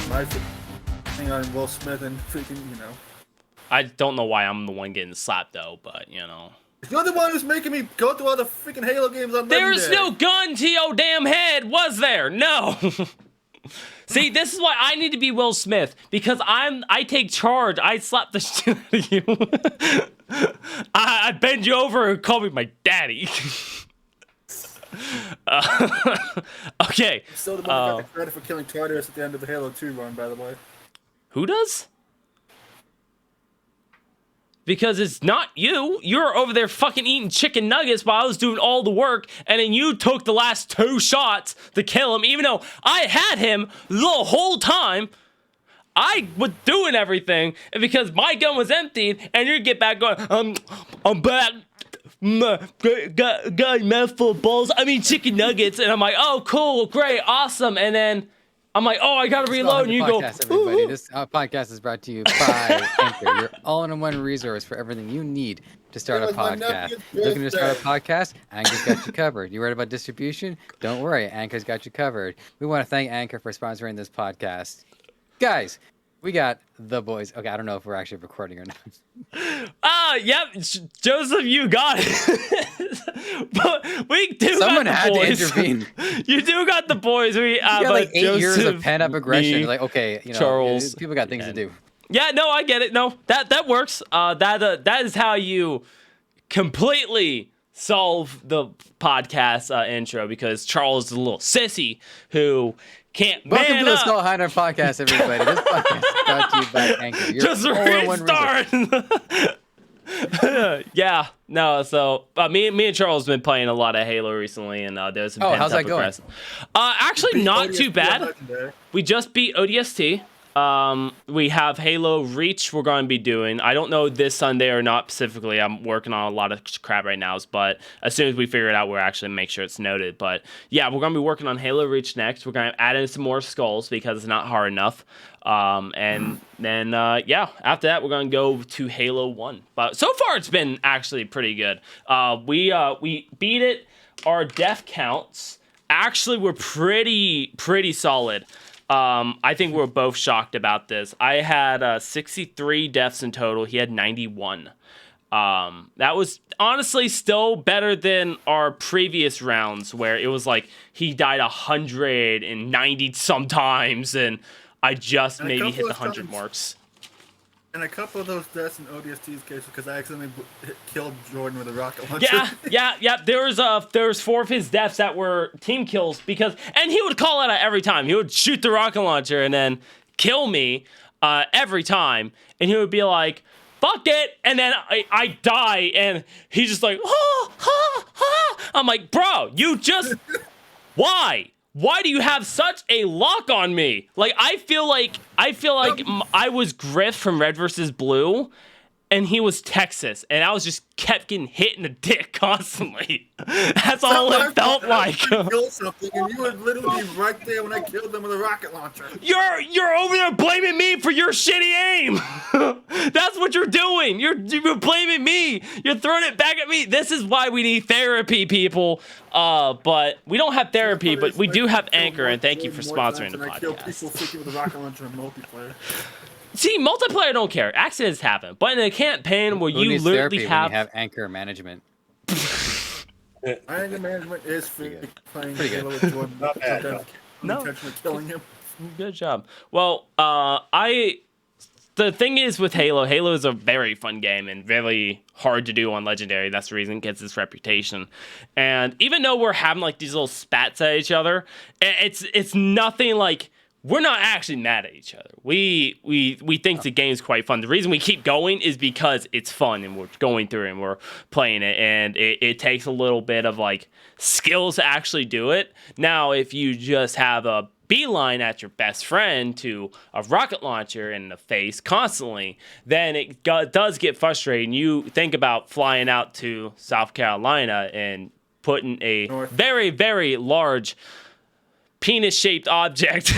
my thing on Will Smith and freaking, I don't know why I'm the one getting slapped though, but You're the one who's making me go through all the freaking Halo games on There's Legendary. no gun to your damn head, was there? No. See, this is why I need to be Will Smith, because I take charge. I slap the shit out of you. I bend you over and call me my daddy. Okay. Still the one who got the credit for killing Tartarus at the end of the Halo 2 run, by the way. Who does? Because it's not you. You're over there fucking eating chicken nuggets while I was doing all the work, and then you took the last 2 shots to kill him, even though I had him the whole time. I was doing everything, and because my gun was emptied, and you get back going, I'm back. Got a mouthful of balls. I mean chicken nuggets, and I'm like, oh, cool, great, awesome, and then I'm like, oh, I gotta reload, and you go, everybody. This podcast is brought to you by Anchor, your all-in-one resource for everything you need to start a podcast. Looking to start a podcast? Anchor's got you covered. You worried about distribution? Don't worry, Anchor's got you covered. We want to thank Anchor for sponsoring this podcast. Guys, we got the boys. Okay, I don't know if we're actually recording or not. Yep, Joseph, you got it. But we do Someone got the had boys. to intervene. You do got the boys. We got like 8 years of pent-up aggression. Me, like, okay, Charles, people got things to do. Yeah, no, I get it. No, that works. That is how you completely solve the podcast intro, because Charles is a little sissy who can't Welcome man to the up. Skull Hunter podcast, everybody. This podcast is brought to you by Anchor. Just restart. Yeah, no. So me and Charles have been playing a lot of Halo recently, and there's some how's that going? Actually, not too ODST bad. Legendary. We just beat ODST. We have Halo Reach we're going to be doing. I don't know this Sunday or not specifically. I'm working on a lot of crap right now, but as soon as we figure it out, we'll actually make sure it's noted. But yeah, we're going to be working on Halo Reach next. We're going to add in some more skulls because it's not hard enough. And then, after that, we're going to go to Halo 1. But so far, it's been actually pretty good. We beat it. Our death counts actually were pretty solid. I think we're both shocked about this. I had 63 deaths in total. He had 91. That was honestly still better than our previous rounds where it was like he died 190 sometimes, and I just maybe hit the 100 marks. And a couple of those deaths in ODST's case because I accidentally killed Jordan with a rocket launcher. Yeah. There was 4 of his deaths that were team kills and he would call it out every time. He would shoot the rocket launcher and then kill me every time, and he would be like, "Fuck it," and then I die, and he's just like, I'm like, bro, you just why? Why do you have such a lock on me? Like, I feel like I was Griff from Red vs. Blue, and he was Texas, and I was just kept getting hit in the dick constantly. That's all it felt like. Killed something, and you were literally right there when I killed them with a rocket launcher. You're over there blaming me for your shitty aim. That's what you're doing. You're blaming me. You're throwing it back at me. This is why we need therapy, people. But we don't have therapy, but we do have Anchor, and thank you for sponsoring the I killed podcast. people freaking with a rocket launcher in multiplayer. See, multiplayer I don't care. Accidents happen. But in a campaign where you literally have... When you have Anchor management. Anger management is free. Playing Pretty good. Halo with Jordan. Not bad. No. Intentionally killing him. Good job. Well, the thing is with Halo is a very fun game and very hard to do on Legendary. That's the reason it gets its reputation. And even though we're having like these little spats at each other, it's nothing like... We're not actually mad at each other. We think the game's quite fun. The reason we keep going is because it's fun and we're going through and we're playing it, and it takes a little bit of like skills to actually do it. Now, if you just have a beeline at your best friend to a rocket launcher in the face constantly, then it does get frustrating. You think about flying out to South Carolina and putting a very, very large penis-shaped object.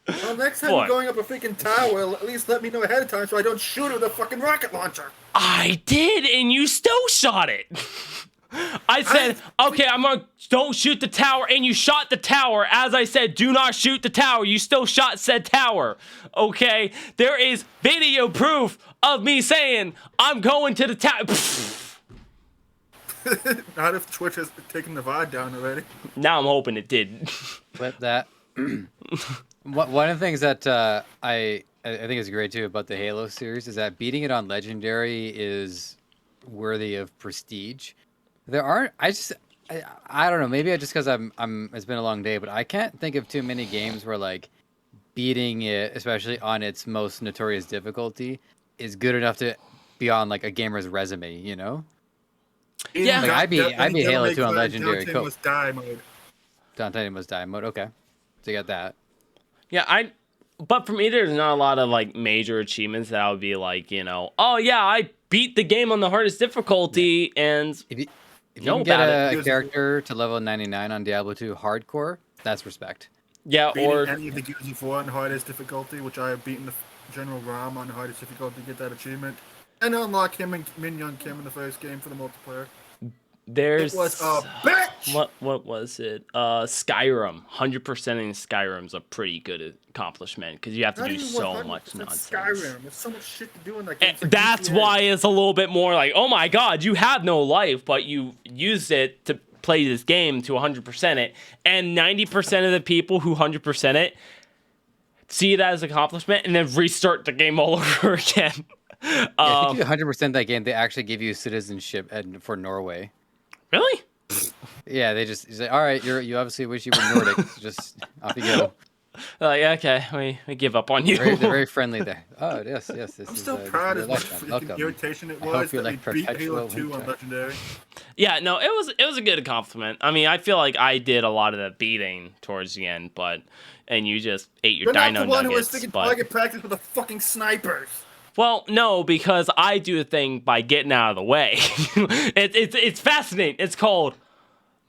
Well, next time you're going up a freaking tower, at least let me know ahead of time so I don't shoot it with a fucking rocket launcher. I did, and you still shot it. I said, okay, don't shoot the tower, and you shot the tower. As I said, do not shoot the tower. You still shot said tower. Okay? There is video proof of me saying, I'm going to the tower. Not if Twitch has taken the VOD down already. Now I'm hoping it did. Flip that. One of the things that I think is great too about the Halo series is that beating it on Legendary is worthy of prestige. There aren't. I don't know. Maybe just because it's been a long day, but I can't think of too many games where like beating it, especially on its most notorious difficulty, is good enough to be on like a gamer's resume. You know? Yeah. Like I beat Halo 2 on Legendary. Titanium must die mode. Titanium must die mode. Okay, so you got that. Yeah, but for me, there's not a lot of like major achievements that I would be like, oh yeah, I beat the game on the hardest difficulty, and if you can get a character to level 99 on Diablo 2 hardcore, that's respect. Yeah, or any of the Gears of War on hardest difficulty, which I have beaten the General Ram on hardest difficulty to get that achievement, and unlock him and Min Young Kim in the first game for the multiplayer. There's it was a bitch. What was it? Skyrim. 100%ing Skyrim is a pretty good accomplishment because you have to do so much nonsense. Skyrim. There's so much shit to do in that game. Like that's why it's a little bit more like, oh my god, you have no life, but you used it to play this game to 100% it, and 90% of the people who 100% it see it as an accomplishment and then restart the game all over again. Yeah, if you 100% that game, they actually give you citizenship for Norway. Really? Yeah, they just say, all right, you obviously wish you were Nordic. Just off you go. Like, okay, we give up on you. They're very friendly there. Oh, yes. I'm still proud of the irritation it was that we beat Halo 2 on Legendary. Yeah, no, it was a good accomplishment. I mean, I feel like I did a lot of the beating towards the end, and you just ate your dino nuggets. You're not the one who was thinking target practice with the fucking snipers. Well, no, because I do the thing by getting out of the way. It's fascinating. It's called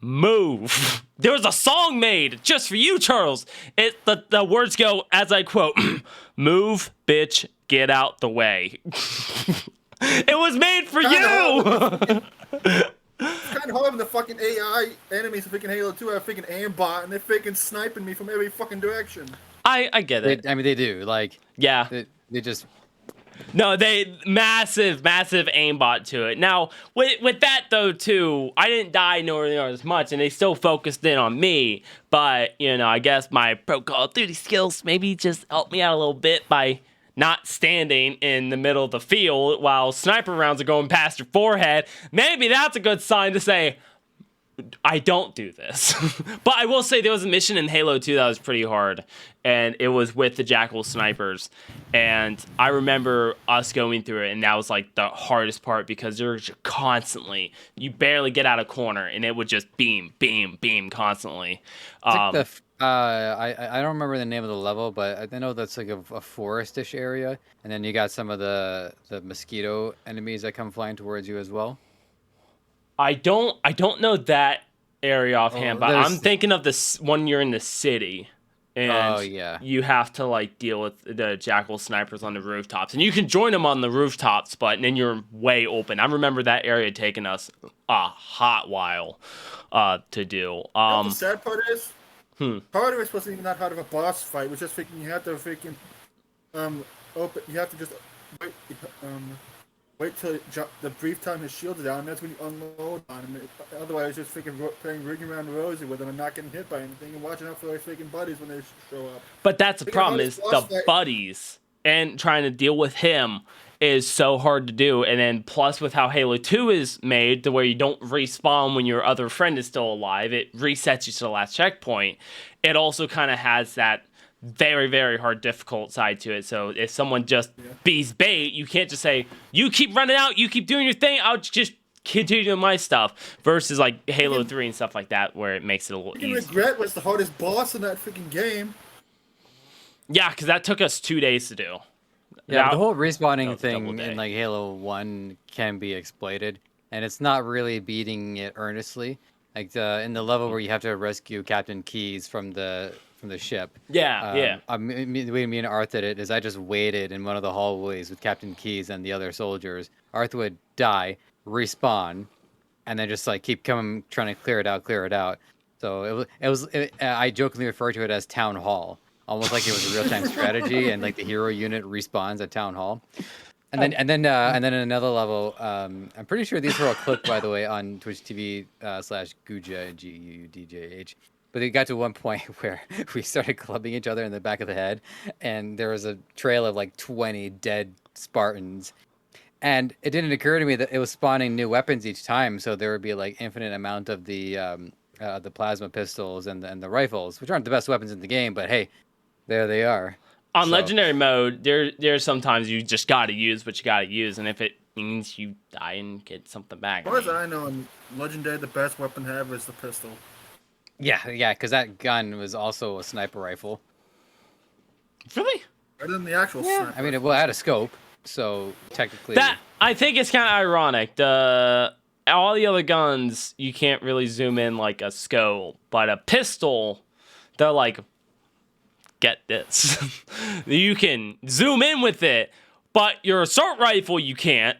Move. There was a song made just for you, Charles. The words go, as I quote, move, bitch, get out the way. It was made for you! It's kind of hard when the fucking AI enemies of freaking Halo 2 have freaking aimbot and they're freaking sniping me from every fucking direction. I get it. They do. Like, yeah. They just... No, they massive aimbot to it. Now, with that though too, I didn't die nowhere near as much, and they still focused in on me. But I guess my pro Call of Duty skills maybe just helped me out a little bit by not standing in the middle of the field while sniper rounds are going past your forehead. Maybe that's a good sign to say, I don't do this. But I will say there was a mission in Halo 2 that was pretty hard, and it was with the Jackal snipers. And I remember us going through it, and that was like the hardest part because you're constantly, you barely get out of corner, and it would just beam constantly. I don't remember the name of the level, but I know that's like a forestish area, and then you got some of the mosquito enemies that come flying towards you as well. I don't know that area offhand, but I'm thinking of this one you're in the city. And you have to like deal with the Jackal snipers on the rooftops. And you can join them on the rooftops, but then you're way open. I remember that area taking us a hot while to do. The sad part is, part of it wasn't even that hard of a boss fight. It was just freaking, you have to freaking open, you have to just wait till the brief time his shield's down, and that's when you unload on him. Otherwise, just freaking playing rigging around Rosie with him and not getting hit by anything and watching out for their freaking buddies when they show up. But that's the problem, is the buddies and trying to deal with him is so hard to do. And then plus with how Halo 2 is made, to where you don't respawn when your other friend is still alive, it resets you to the last checkpoint. It also kind of has that very, very hard, difficult side to it. So if someone just bees bait, you can't just say, you keep running out, you keep doing your thing, I'll just continue doing my stuff. Versus like Halo 3 and stuff like that, where it makes it a little easier. Regret was the hardest boss in that freaking game. Yeah, because that took us 2 days to do. Yeah, the whole respawning thing in like Halo 1 can be exploited, and it's not really beating it earnestly. Like in the level where you have to rescue Captain Keyes from the ship. Yeah. The way me and Arth did it is I just waited in one of the hallways with Captain Keyes and the other soldiers. Arth would die, respawn, and then just like keep trying to clear it out. So I jokingly refer to it as Town Hall, almost like it was a real-time strategy, and like the hero unit respawns at Town Hall. And then at another level, I'm pretty sure these were all clipped, by the way, on Twitch TV /Guja, GUUDJH. But it got to one point where we started clubbing each other in the back of the head, and there was a trail of like 20 dead Spartans. And it didn't occur to me that it was spawning new weapons each time, so there would be like infinite amount of the plasma pistols and the rifles, which aren't the best weapons in the game, but hey, there they are. On legendary mode, there's sometimes you just gotta use what you gotta use, and if it means you die and get something back. As far as I know, in legendary, the best weapon to have is the pistol. Yeah, because that gun was also a sniper rifle. Really? Better than the actual sniper. I mean, it had a scope, so technically. That I think it's kind of ironic. All the other guns you can't really zoom in like a scope, but a pistol, they're like, get this. You can zoom in with it, but your assault rifle you can't.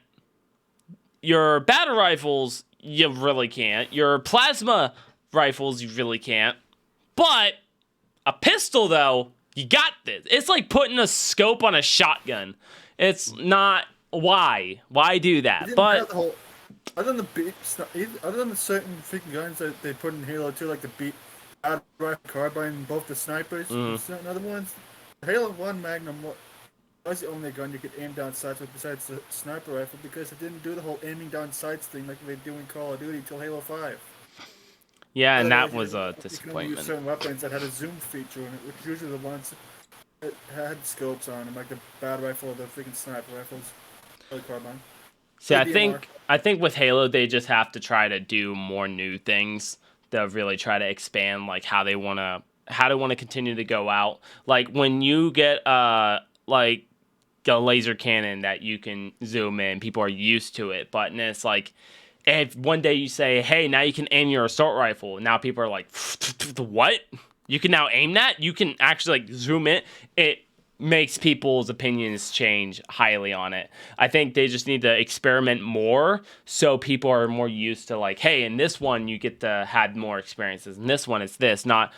Your battle rifles you really can't. Your plasma rifles you really can't. But a pistol though, you got this. It's like putting a scope on a shotgun. It's not why do that? But other than the certain freaking guns that they put in Halo 2, like the rifle carbine and both the snipers and certain other ones, Halo 1 Magnum was the only gun you could aim down sights with besides the sniper rifle, because it didn't do the whole aiming down sights thing like they do in Call of Duty until Halo 5. Yeah, and that was a disappointment. You could use certain weapons that had a zoom feature in it, which usually the ones that had scopes on them, like the battle rifle or the freaking sniper rifles, or the carbine. See, I think with Halo they just have to try to do more new things to really try to expand like how they want to continue to go out. Like when you get like a laser cannon that you can zoom in, people are used to it, but then it's like if one day you say, hey, now you can aim your assault rifle, now people are like, what? You can now aim that? You can actually like zoom in? It makes people's opinions change highly on it. I think they just need to experiment more so people are more used to like, hey, in this one you get to have more experiences. In this one it's this, not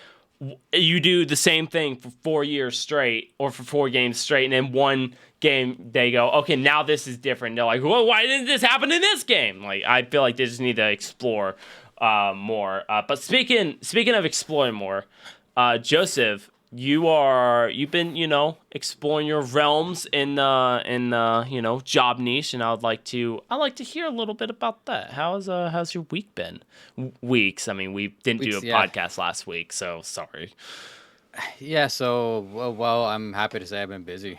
you do the same thing for 4 years straight or for 4 games straight, and then one game they go, okay, now this is different. They're like, well, why didn't this happen in this game? Like, I feel like they just need to explore more. But speaking of exploring more, Joseph, you've been exploring your realms in job niche, and I'd like to hear a little bit about that. How's your week been? Weeks. I mean, we didn't do a podcast last week, so sorry. Yeah, so well, I'm happy to say I've been busy.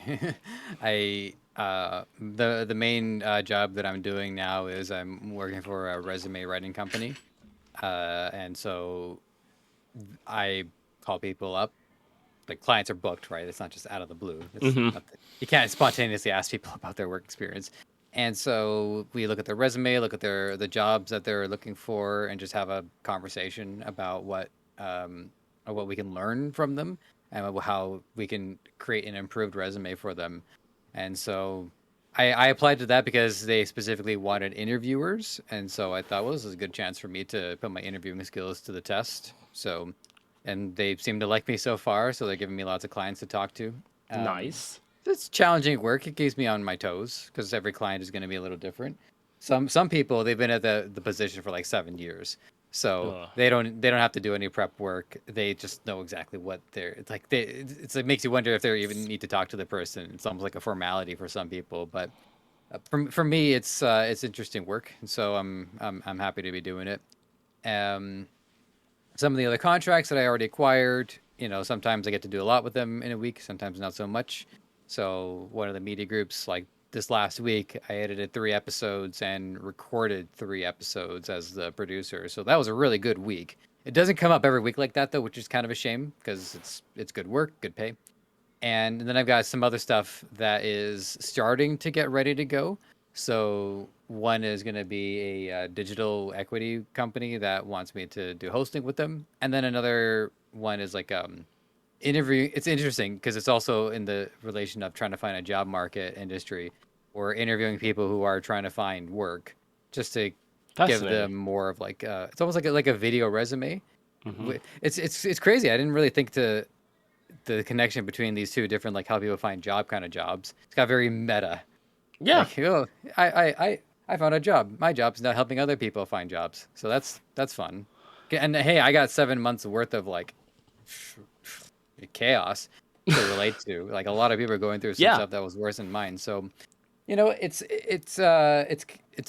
The main job that I'm doing now is I'm working for a resume writing company, and so I call people up. Like clients are booked, right? It's not just out of the blue. You can't spontaneously ask people about their work experience. And so we look at their resume, look at the jobs that they're looking for, and just have a conversation about what we can learn from them and how we can create an improved resume for them. And so I applied to that because they specifically wanted interviewers, and so I thought, well, this is a good chance for me to put my interviewing skills to the test. So. And they seem to like me so far, so they're giving me lots of clients to talk to. Nice. It's challenging work. It keeps me on my toes because every client is going to be a little different. Some people, they've been at the position for like 7 years, so they don't have to do any prep work. They just know exactly what it makes you wonder if they even need to talk to the person. It's almost like a formality for some people, but for me, it's interesting work, and so I'm happy to be doing it. Some of the other contracts that I already acquired, sometimes I get to do a lot with them in a week, sometimes not so much. So one of the media groups, like this last week, I edited 3 episodes and recorded 3 episodes as the producer. So that was a really good week. It doesn't come up every week like that, though, which is kind of a shame because it's good work, good pay. And then I've got some other stuff that is starting to get ready to go. So one is going to be a digital equity company that wants me to do hosting with them. And then another one is like interview. It's interesting because it's also in the relation of trying to find a job market industry or interviewing people who are trying to find work just to give them more of like it's almost like a video resume. It's crazy. I didn't really think the connection between these two different like how people find job kind of jobs. It's got very meta. Yeah. Like, oh, I found a job. My job's not helping other people find jobs. So that's fun. And hey, I got 7 months worth of like chaos to relate to. Like a lot of people are going through some stuff that was worse than mine. So, it's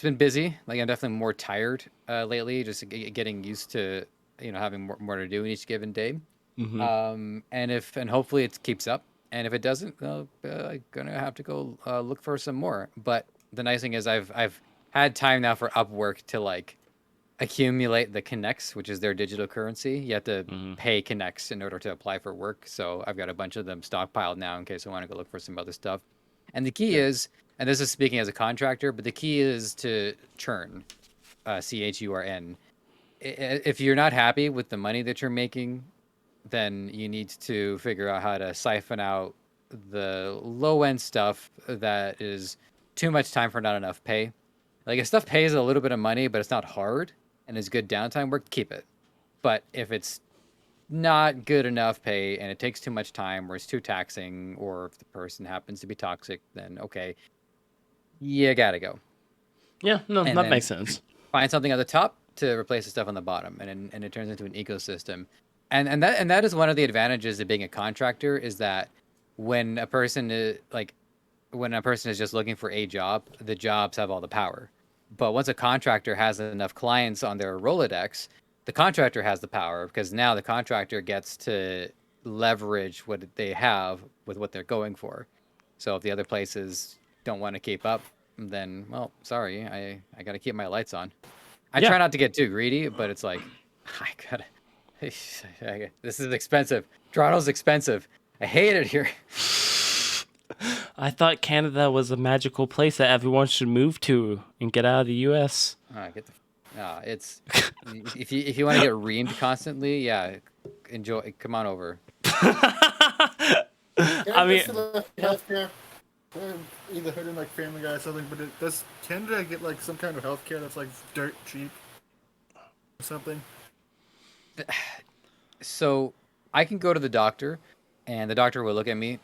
been busy. Like I'm definitely more tired lately, just getting used to having more to do in each given day. And hopefully it keeps up. And if it doesn't, I'm gonna have to go look for some more. But the nice thing is I've had time now for Upwork to like accumulate the connects, which is their digital currency. You have to pay connects in order to apply for work. So I've got a bunch of them stockpiled now in case I want to go look for some other stuff. And the key is, and this is speaking as a contractor, but the key is to churn, CHURN. If you're not happy with the money that you're making, then you need to figure out how to siphon out the low end stuff that is too much time for not enough pay. Like if stuff pays a little bit of money, but it's not hard and is good downtime work, keep it. But if it's not good enough pay and it takes too much time or it's too taxing or if the person happens to be toxic, then okay, you gotta go. Yeah, no, that makes sense. Find something at the top to replace the stuff on the bottom, and it turns into an ecosystem. And that is one of the advantages of being a contractor is that when a person is just looking for a job, the jobs have all the power. But once a contractor has enough clients on their Rolodex, the contractor has the power because now the contractor gets to leverage what they have with what they're going for. So if the other places don't want to keep up, then, well, sorry, I got to keep my lights on. I try not to get too greedy, but it's like, I gotta, this is expensive. Toronto's expensive. I hate it here. I thought Canada was a magical place that everyone should move to and get out of the U.S. It's if you want to get reamed constantly, enjoy. Come on over. I mean, healthcare. Either heard in like Family Guy or something, but does Canada get like some kind of healthcare that's like dirt cheap or something? So I can go to the doctor, and the doctor will look at me,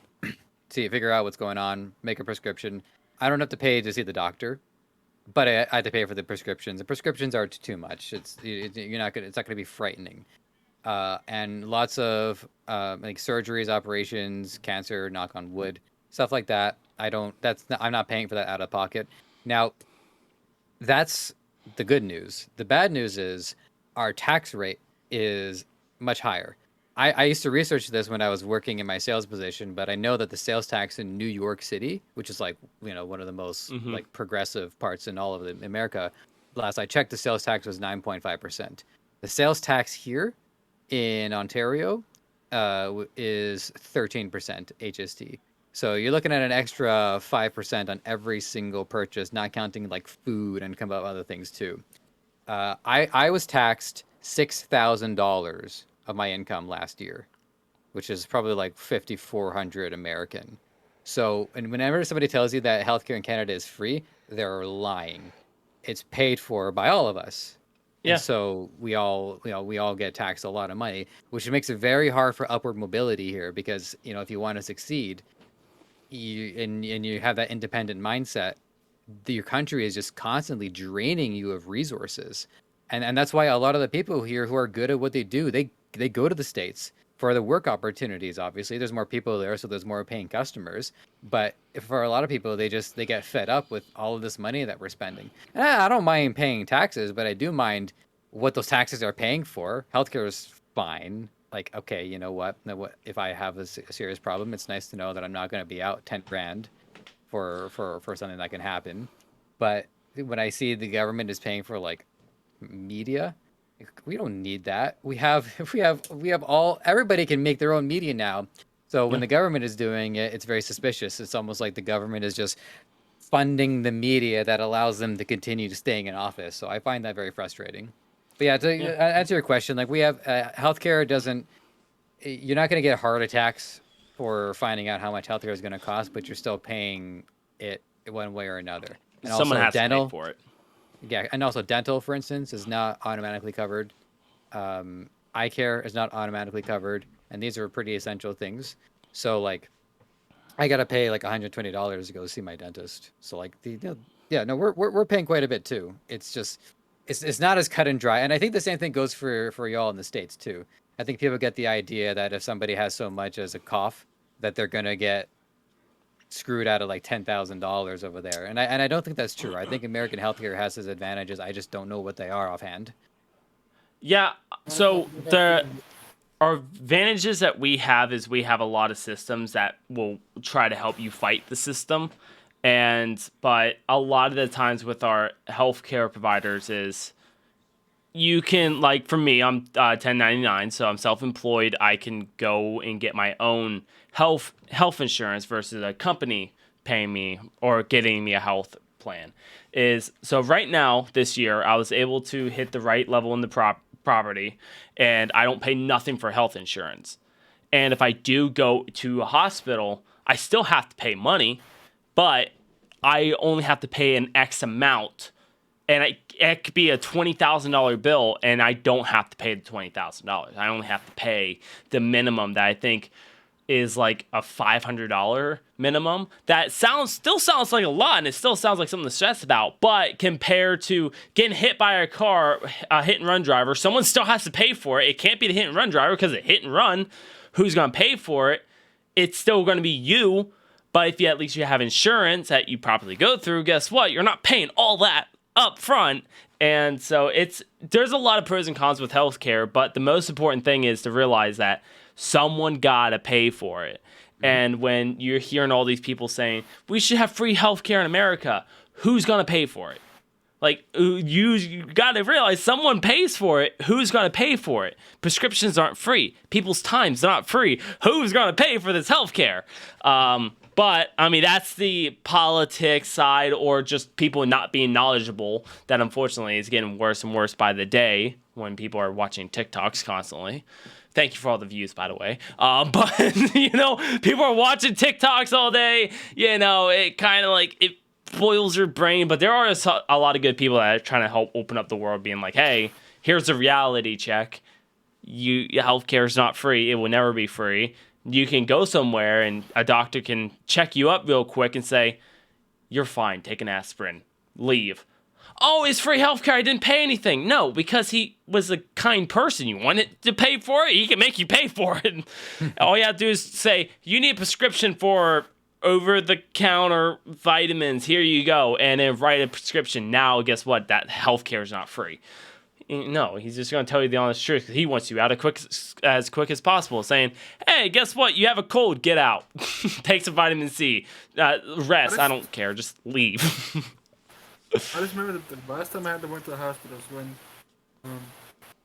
figure out what's going on, make a prescription. I don't have to pay to see the doctor, but I have to pay for the prescriptions. The prescriptions are too much. It's not gonna be frightening. And lots of like surgeries, operations, cancer, knock on wood, stuff like that. I'm not paying for that out of pocket. Now, that's the good news. The bad news is our tax rate is much higher. I used to research this when I was working in my sales position, but I know that the sales tax in New York City, which is like, one of the most like progressive parts in all of America, last I checked, the sales tax was 9.5%. The sales tax here in Ontario is 13% HST. So you're looking at an extra 5% on every single purchase, not counting like food and come up other things too. I was taxed $6,000 of my income last year, which is probably like 5,400 American. So, and whenever somebody tells you that healthcare in Canada is free, they're lying. It's paid for by all of us. Yeah. And so we all get taxed a lot of money, which makes it very hard for upward mobility here because, if you want to succeed, you have that independent mindset, your country is just constantly draining you of resources. And that's why a lot of the people here who are good at what they do, they go to the States for the work opportunities. Obviously, there's more people there, so there's more paying customers. But for a lot of people, they get fed up with all of this money that we're spending. And I don't mind paying taxes, but I do mind what those taxes are paying for. Healthcare is fine. Like, okay, you know what? If I have a serious problem, it's nice to know that I'm not going to be out 10 grand for something that can happen. But when I see the government is paying for like media, we don't need that. Everybody can make their own media now. So when the government is doing it, it's very suspicious. It's almost like the government is just funding the media that allows them to continue to staying in office. So I find that very frustrating. But to answer your question, like we have healthcare you're not going to get heart attacks for finding out how much healthcare is going to cost, but you're still paying it one way or another. And someone also has to pay for it. Yeah, and also dental, for instance, is not automatically covered. Eye care is not automatically covered, and these are pretty essential things. So like, I gotta pay like $120 to go see my dentist. So like yeah, no, we're paying quite a bit too. It's just it's not as cut and dry, and I think the same thing goes for y'all in the States too. I think people get the idea that if somebody has so much as a cough, that they're gonna get screwed out of like $10,000 over there, and I don't think that's true. I think American healthcare has its advantages. I just don't know what they are offhand. Yeah. So the our advantages that we have is we have a lot of systems that will try to help you fight the system, but a lot of the times with our healthcare providers is you can, like, for me, I'm 1099, so I'm self-employed. I can go and get my own health insurance versus a company paying me or getting me a health plan. So right now this year I was able to hit the right level in the property, and I don't pay nothing for health insurance. And if I do go to a hospital, I still have to pay money, but I only have to pay an X amount. And it could be a $20,000 bill, and I don't have to pay the $20,000. I only have to pay the minimum that I think is like a $500 minimum. That still sounds like a lot, and it still sounds like something to stress about. But compared to getting hit by a car, a hit and run driver, someone still has to pay for it. It can't be the hit and run driver because it hit and run. Who's going to pay for it? It's still going to be you. But if at least you have insurance that you properly go through, guess what? You're not paying all that up front. And so there's a lot of pros and cons with healthcare, but the most important thing is to realize that someone gotta pay for it. And when you're hearing all these people saying we should have free healthcare in America, who's gonna pay for it? Like, you gotta realize someone pays for it. Who's gonna pay for it? Prescriptions aren't free. People's time's not free. Who's gonna pay for this healthcare? But, I mean, that's the politics side, or just people not being knowledgeable, that unfortunately is getting worse and worse by the day when people are watching TikToks constantly. Thank you for all the views, by the way. But, people are watching TikToks all day. It kind of like, it boils your brain. But there are a lot of good people that are trying to help open up the world, being like, hey, here's a reality check. Healthcare is not free. It will never be free. You can go somewhere and a doctor can check you up real quick and say, you're fine, take an aspirin, leave. Oh, it's free healthcare, I didn't pay anything. No, because he was a kind person. You wanted to pay for it, he can make you pay for it. All you have to do is say, you need a prescription for over-the-counter vitamins, here you go, and then write a prescription. Now, guess what? That healthcare is not free. No, he's just going to tell you the honest truth. He wants you out as quick as possible, saying, hey, guess what? You have a cold. Get out. Take some vitamin C. Rest. I don't care. Just leave. I just remember the last time I had to went to the hospital was when,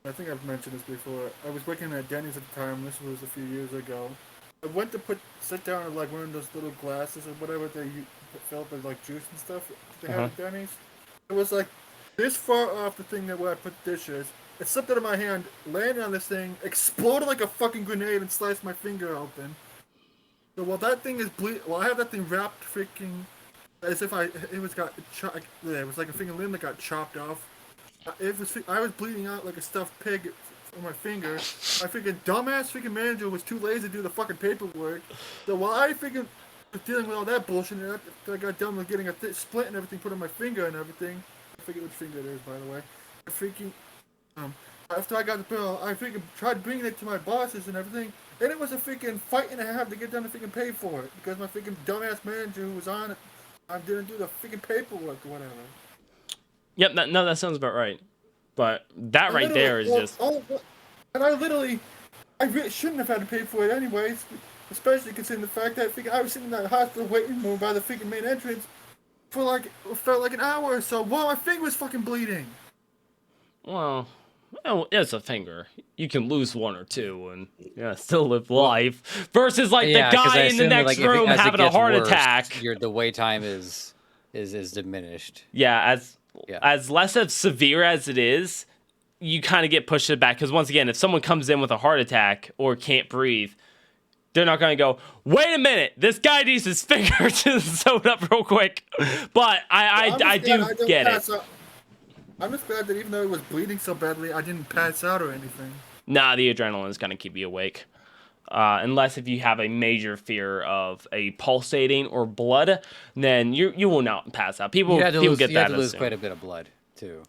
I think I've mentioned this before. I was working at Denny's at the time. This was a few years ago. I went to sit down in like one of those little glasses or whatever they fill up with like juice and stuff they have at Denny's. It was like this far off the thing where I put the dishes. It slipped out of my hand, landed on this thing, exploded like a fucking grenade, and sliced my finger open. So while that thing is I have that thing wrapped freaking as if it was like a finger limb that got chopped off. I was bleeding out like a stuffed pig on my finger. My freaking dumbass manager was too lazy to do the fucking paperwork. So while I was dealing with all that bullshit, I got done with getting a splint and everything put on my finger and everything. I forget which finger it is, by the way. After I got the bill, I freaking tried bringing it to my bosses and everything, and it was a freaking fight and a half to get them to freaking pay for it, because my freaking dumbass manager who was on it, I didn't do the freaking paperwork or whatever. Yep, that sounds about right. But that right there is just... And I really shouldn't have had to pay for it anyways, especially considering the fact that I was sitting in that hospital waiting room by the freaking main entrance for felt like an hour or so while my finger was fucking bleeding. Well, it's a finger. You can lose one or two and still live life. Versus the guy in the next room having a heart attack. The wait time is diminished. Yeah, as less of severe as it is, you kind of get pushed back. Because once again, if someone comes in with a heart attack or can't breathe, they're not going to go, wait a minute, this guy needs his finger to sew it up real quick. But I do get it. I'm just glad that even though it was bleeding so badly, I didn't pass out or anything. Nah, the adrenaline is gonna keep you awake. Unless if you have a major fear of a pulsating or blood, then you will not pass out. People get that. You had to lose quite a bit of blood too.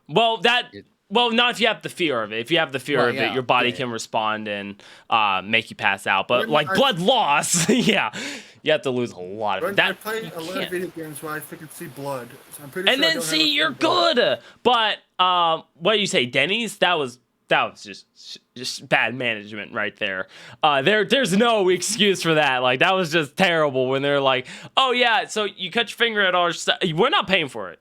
Well, not if you have the fear of it. If you have the fear of it, your body can respond and make you pass out. But blood loss, yeah, you have to lose a lot of it. I play a lot of video games where I freaking see blood. So I'm pretty and sure then see you're good. But what do you say, Denny's? That was just bad management right there. There's no excuse for that. Like, that was just terrible when they're like, oh yeah, so you cut your finger at our stuff. We're not paying for it.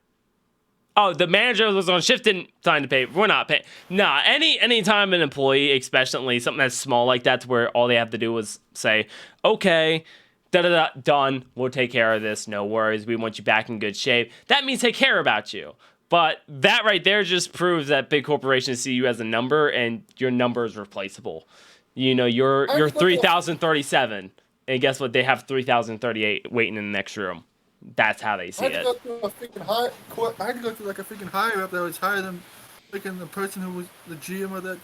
Oh, the manager was on shift, didn't sign to pay. We're not paying. Nah, any time an employee, especially something that's small like that's where all they have to do is say, okay, done. We'll take care of this. No worries. We want you back in good shape. That means they care about you. But that right there just proves that big corporations see you as a number, and your number is replaceable. You know, you're 3,037, and guess what? They have 3,038 waiting in the next room. That's how they see it. I had to go through like a freaking higher up that was higher than freaking the person who was the GM of the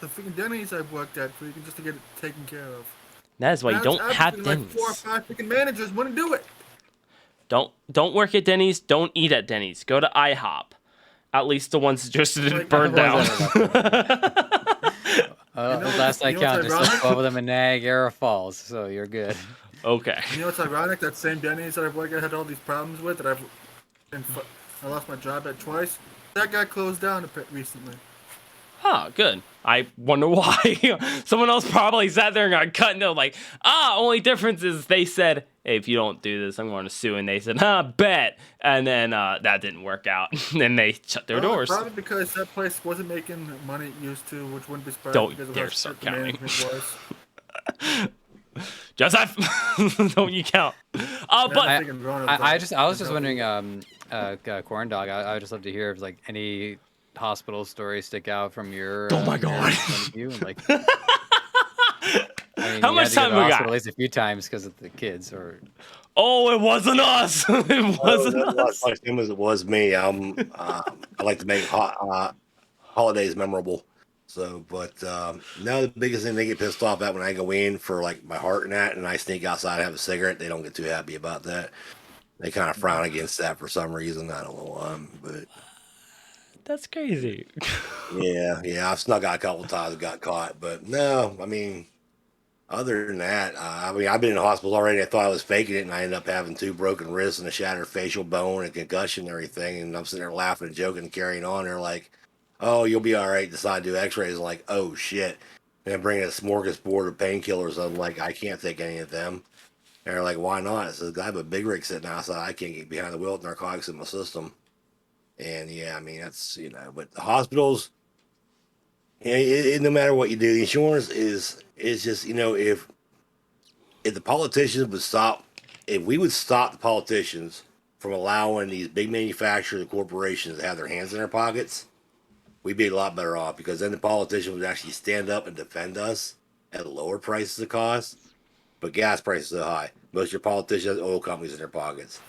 freaking Denny's I've worked at, just to get it taken care of. That is why you don't have Denny's. Like 4 or 5 freaking managers wouldn't do it. Don't work at Denny's. Don't eat at Denny's. Go to IHOP. At least the ones that just didn't burn down. Last I counted, there's 12 of them in Niagara Falls, so you're good. Okay. You know what's ironic? That same Denny's that I've worked at had all these problems with, that I lost my job at twice. That got closed down a bit recently. Oh, good. I wonder why. Someone else probably sat there and got cut, and they're like, only difference is they said, hey, if you don't do this, I'm going to sue. And they said, bet. And then that didn't work out. And they shut their doors. Probably because that place wasn't making the money it used to, which wouldn't be surprising. Don't dare start counting. Joseph, don't you count? But I was just wondering, Corn Dog, I would just love to hear if like any hospital stories stick out from your oh my god view, and, like, how much time we got? At least a few times because of the kids, or it wasn't us. It wasn't us. It was me. I like to make holidays memorable. So, but no, the biggest thing they get pissed off at when I go in for like my heart and that, and I sneak outside and have a cigarette, they don't get too happy about that. They kind of frown against that for some reason. I don't know why, but that's crazy. yeah, I've snuck out a couple of times and got caught, but no, I mean, other than that, I've been in the hospital already. I thought I was faking it, and I ended up having 2 broken wrists and a shattered facial bone and concussion and everything. And I'm sitting there laughing and joking and carrying on. They're like, oh, you'll be all right. Decide to do x-rays. I'm like, oh, shit. And then bring a smorgasbord of painkillers. I'm like, I can't take any of them. And they're like, why not? I said, I have a big rig sitting outside. I can't get behind the wheel with narcotics in my system. And, yeah, I mean, that's, but the hospitals, no matter what you do, the insurance is just, if the politicians would stop, if we would stop the politicians from allowing these big manufacturers and corporations to have their hands in their pockets, we'd be a lot better off, because then the politicians would actually stand up and defend us at lower prices of cost. But gas prices are high. Most of your politicians have oil companies in their pockets.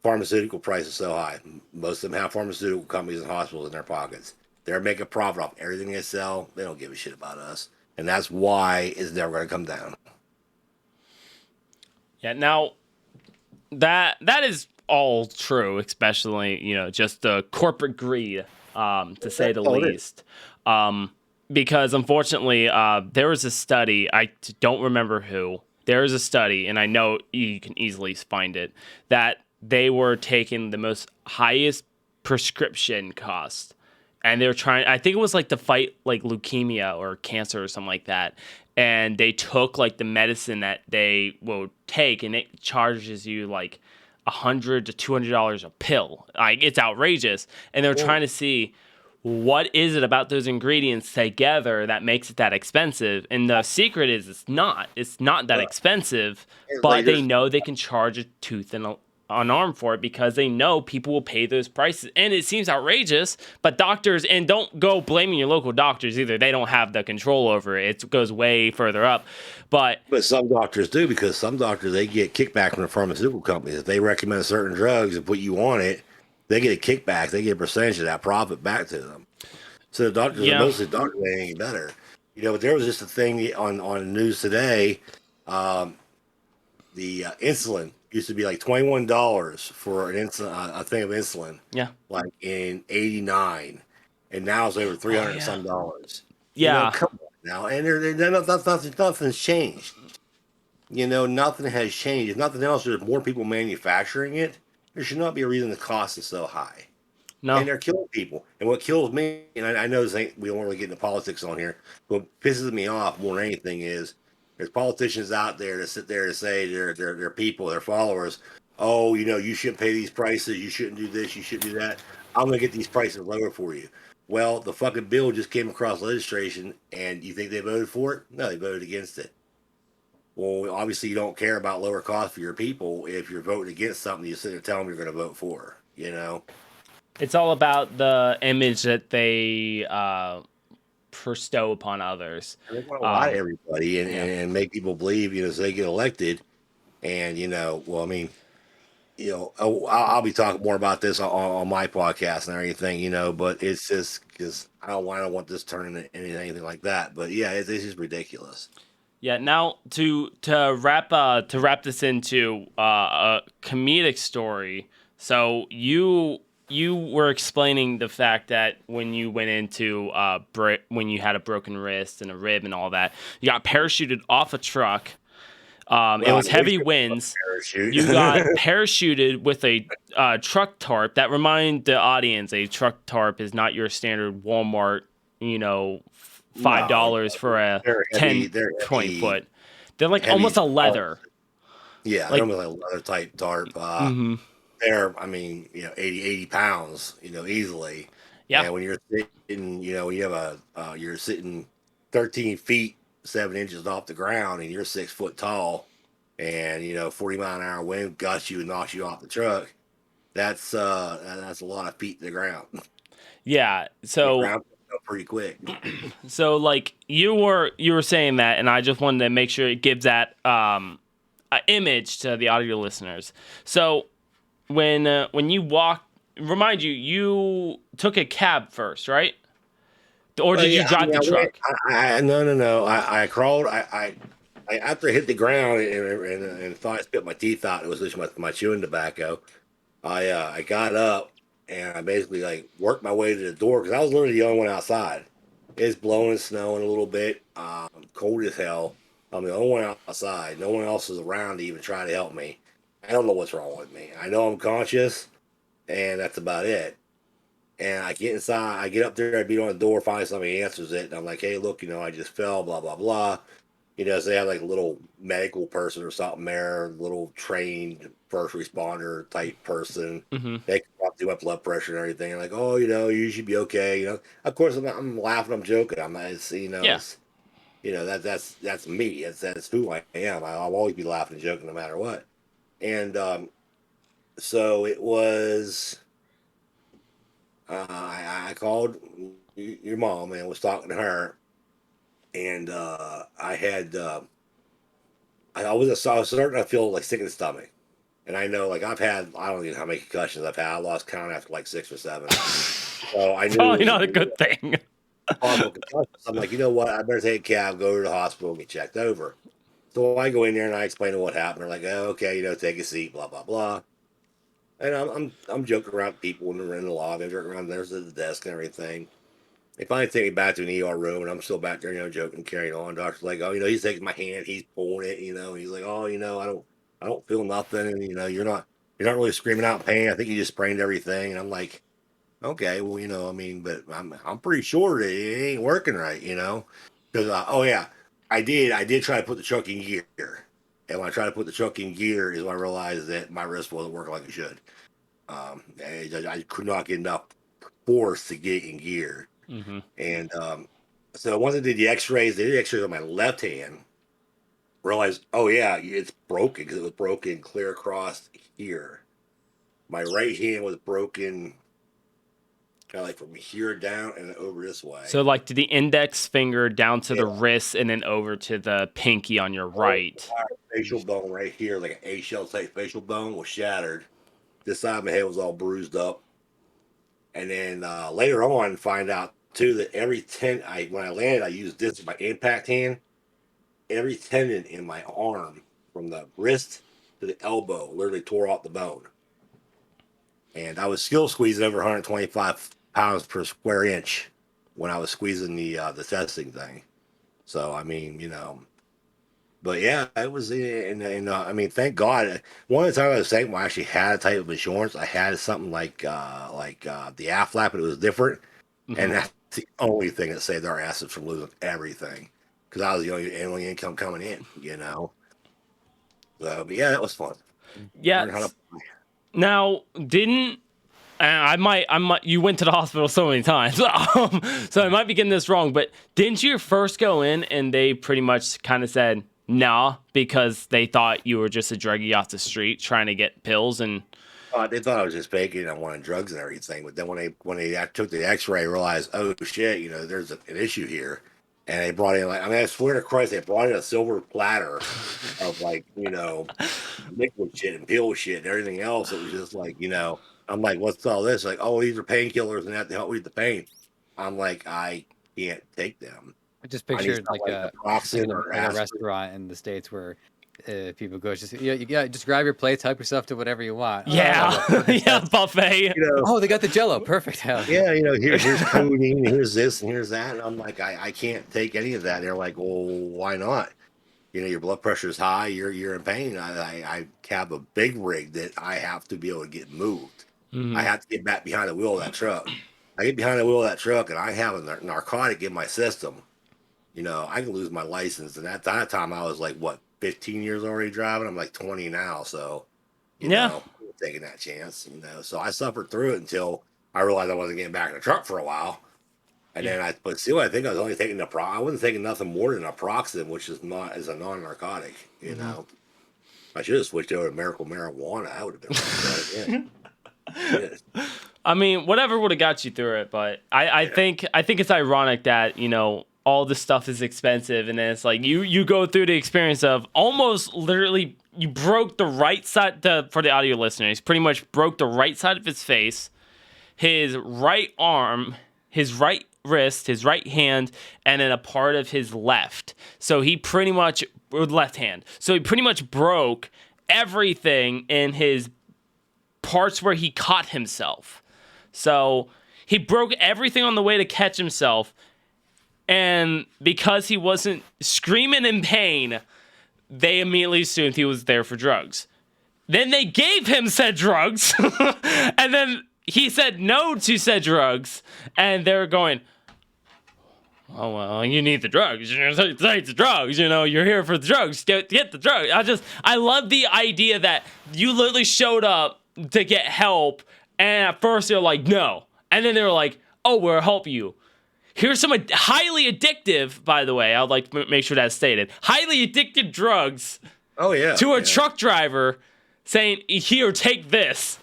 Pharmaceutical prices so high. Most of them have pharmaceutical companies and hospitals in their pockets. They're making a profit off everything they sell. They don't give a shit about us. And that's why it's never going to come down. Yeah, now, that is all true, especially, just the corporate greed, to say the least. Because unfortunately, there was a study, I don't remember who, there is a study, and I know you can easily find it, that they were taking the most highest prescription cost, and they were trying, I think it was like to fight like leukemia or cancer or something like that, and they took like the medicine that they will take, and it charges you like $100 to $200 a pill. Like, it's outrageous, and they're trying to see what is it about those ingredients together that makes it that expensive? And the secret is it's not that expensive, but they know they can charge a tooth and an arm for it because they know people will pay those prices. And it seems outrageous, but doctors, and don't go blaming your local doctors either. They don't have the control over it. It goes way further up. But some doctors do, because some doctors, they get kickback from the pharmaceutical companies. If they recommend certain drugs and put you on it, they get a kickback. They get a percentage of that profit back to them. So the doctors, most of the doctors ain't any better. But there was just a thing on the news today. The insulin used to be like $21 for an insulin, a thing of insulin. Yeah. Like in '89, and now it's over 300 and some dollars. Yeah. Come on now, and nothing's changed. Nothing has changed. If nothing else, there's more people manufacturing it. There should not be a reason the cost is so high. No. And they're killing people. And what kills me, and I know we don't really get into politics on here, but what pisses me off more than anything is there's politicians out there that sit there to say their people, their followers, oh, you shouldn't pay these prices, you shouldn't do this, you shouldn't do that. I'm going to get these prices lower for you. Well, the fucking bill just came across legislation, and you think they voted for it? No, they voted against it. Well, obviously you don't care about lower costs for your people if you're voting against something you sit there and tell them you're going to vote for, It's all about the image that they bestow upon others. They want to lie to everybody and make people believe, so they get elected. And, I'll be talking more about this on my podcast and everything, but it's just because I don't want this turning into anything like that. But yeah, it's just ridiculous. Yeah. Now to wrap this into a comedic story. So you were explaining the fact that when you went into when you had a broken wrist and a rib and all that, you got parachuted off a truck. It was heavy winds. You got parachuted with a truck tarp. That remind the audience, a truck tarp is not your standard Walmart, $5 for a 10, 20 foot. They're like almost a leather. Yeah, they're almost like a leather type tarp. They're, 80 pounds, easily. Yeah. And when you're sitting, you're sitting 13 feet, 7 inches off the ground, and you're 6 foot tall, and 40-mile-an-hour wind gusts you and knocks you off the truck. That's a lot of feet to the ground. Yeah. So pretty quick. So like you were saying that, and I just wanted to make sure it gives that image to the audio listeners. So when you walk, remind you took a cab first, right? Or did you drive the truck? No. I crawled. I after I hit the ground and thought I spit my teeth out. It was just my chewing tobacco. I got up and I basically worked my way to the door because I was literally the only one outside. It's blowing and snowing a little bit, cold as hell. I'm the only one outside. No one else is around to even try to help me. I don't know what's wrong with me. I know I'm conscious, and that's about it. And I get inside, I get up there, I beat on the door, finally somebody answers it, and I'm like, hey, look, I just fell, blah, blah, blah. So they have a little medical person or something there, little trained first responder type person. Mm-hmm. They can talk to my blood pressure and everything. And oh, you should be okay. Of course, I'm laughing, I'm joking. I'm not, that's me. That's who I am. I'll always be laughing and joking no matter what. And so it was. I called your mom and was talking to her, and I was starting to feel sick in the stomach, and I know I've had, I don't know how many concussions I've had. I lost count after 6 or 7. So I knew probably not a good thing. I'm like, you know what? I better take a cab, go to the hospital, and get checked over. So I go in there and I explain to what happened. They're like, oh, okay, take a seat, blah blah blah. And I'm joking around with people in the lobby. I'm joking around there's the desk and everything. They finally take me back to an ER room, and I'm still back there, joking, carrying on. Doctor's like, oh, he's taking my hand, he's pulling it, and he's like, oh, I don't feel nothing, and you're not really screaming out in pain. I think you just sprained everything, and I'm like, okay, well, but I'm pretty sure that it ain't working right, because oh yeah, I did try to put the truck in gear. And when I tried to put the truck in gear is when I realized that my wrist wasn't working like it should. I could not get enough force to get in gear. Mm-hmm. And so once I did the x-rays, they did x-rays on my left hand. Realized, oh yeah, it's broken because it was broken clear across here. My right hand was broken kind of from here down and over this way. So to the index finger down to the wrist and then over to the pinky on your right. Facial bone right here, like an A-shell type facial bone, was shattered. This side of my head was all bruised up. And then later on, find out too that when I landed, I used this my impact hand. Every tendon in my arm, from the wrist to the elbow, literally tore off the bone. And I was skill squeezing over 125 pounds per square inch when I was squeezing the testing thing. So I mean, but yeah, it was. And I mean, thank God. One of the times I was taking, I actually had a type of insurance. I had something like the AFLAP, but it was different. Mm-hmm. And that's the only thing that saved our asses from losing everything, because I was the only income coming in. So, but yeah, that was fun. Yeah. Now, you went to the hospital so many times, so I might be getting this wrong, but didn't you first go in and they pretty much kind of said, nah, because they thought you were just a druggie off the street trying to get pills and... They thought I was just faking and I wanted drugs and everything, but then when they took the X-ray, realized, oh shit, there's an issue here, and they brought in I swear to Christ, they brought in a silver platter of liquid shit and pill shit and everything else. It was just I'm like, what's all this? Like, oh, these are painkillers and that to help with the pain. I'm like, I can't take them. I just pictured like a restaurant in the States where people go, just just grab your plates, help yourself to whatever you want. Yeah, buffet. Oh, they got the Jello, perfect. Yeah, here's codeine, here's this, and here's that, and I'm like, I can't take any of that. And they're like, well, why not? Your blood pressure is high, you're in pain. I have a big rig that I have to be able to get moved. Mm-hmm. I have to get back behind the wheel of that truck. I get behind the wheel of that truck, and I have a narcotic in my system. I can lose my license. And at that time, I was 15 years already driving. I'm 20 now, so taking that chance. So I suffered through it until I realized I wasn't getting back in the truck for a while. And then I think I was only taking I wasn't taking nothing more than naproxen, which is a non-narcotic. Mm-hmm. I should have switched over to medical marijuana. I would have been I mean, whatever would have got you through it, but I think it's ironic that all this stuff is expensive, and then it's you go through the experience of almost literally you broke the right side. For the audio listeners, pretty much broke the right side of his face, his right arm, his right wrist, his right hand, and then a part of his left. So he pretty much left hand. So he pretty much broke everything in his parts where he caught himself. So he broke everything on the way to catch himself. And because he wasn't screaming in pain, they immediately assumed he was there for drugs. Then they gave him said drugs. And then he said no to said drugs. And they were going, oh, well, you need the drugs. Take the drugs. You're here for the drugs. Get the drugs. I love the idea that you literally showed up to get help. And at first they're like, no. And then they were like, oh, we'll help you. Here's some highly addictive, by the way, I'd like to make sure that's stated, highly addictive drugs. Oh, yeah. To a truck driver saying, here, take this.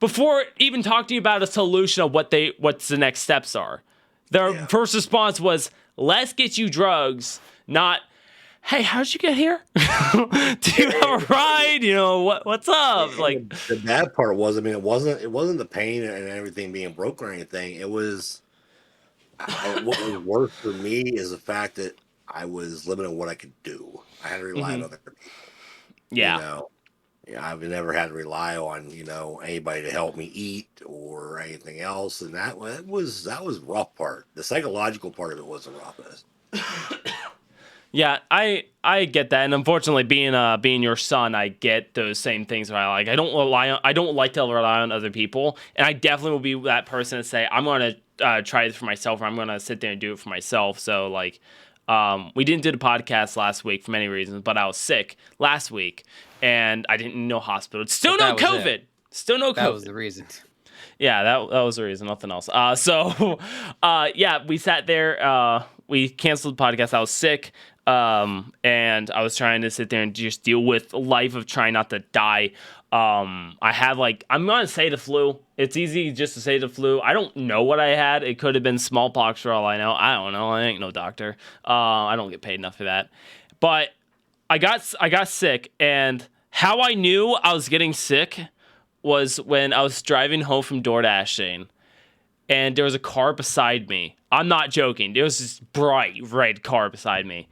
Before even talking to you about a solution of what's the next steps are. Their first response was, let's get you drugs, not, hey, how'd you get here? Do you have a ride? What's up? The bad part was, it wasn't the pain and everything being broken or anything. It was, what was worse for me is the fact that I was limited on what I could do. I had to rely on other people. Yeah. I've never had to rely on, anybody to help me eat or anything else. And that was rough part. The psychological part of it was the roughest. Yeah, I get that, and unfortunately, being your son, I get those same things. Where I don't like to rely on other people, and I definitely will be that person to say I'm gonna try this for myself, or I'm gonna sit there and do it for myself. So we didn't do the podcast last week for many reasons, but I was sick last week, and I didn't know hospital. Still no COVID. Still no COVID. That was the reason. Yeah, that was the reason. Nothing else. We sat there. We canceled the podcast. I was sick. And I was trying to sit there and just deal with life of trying not to die. I had I'm going to say the flu. It's easy just to say the flu. I don't know what I had. It could have been smallpox for all I know. I don't know. I ain't no doctor. I don't get paid enough for that. But I got sick, and how I knew I was getting sick was when I was driving home from door dashing. and there was a car beside me. I'm not joking. There was this bright red car beside me.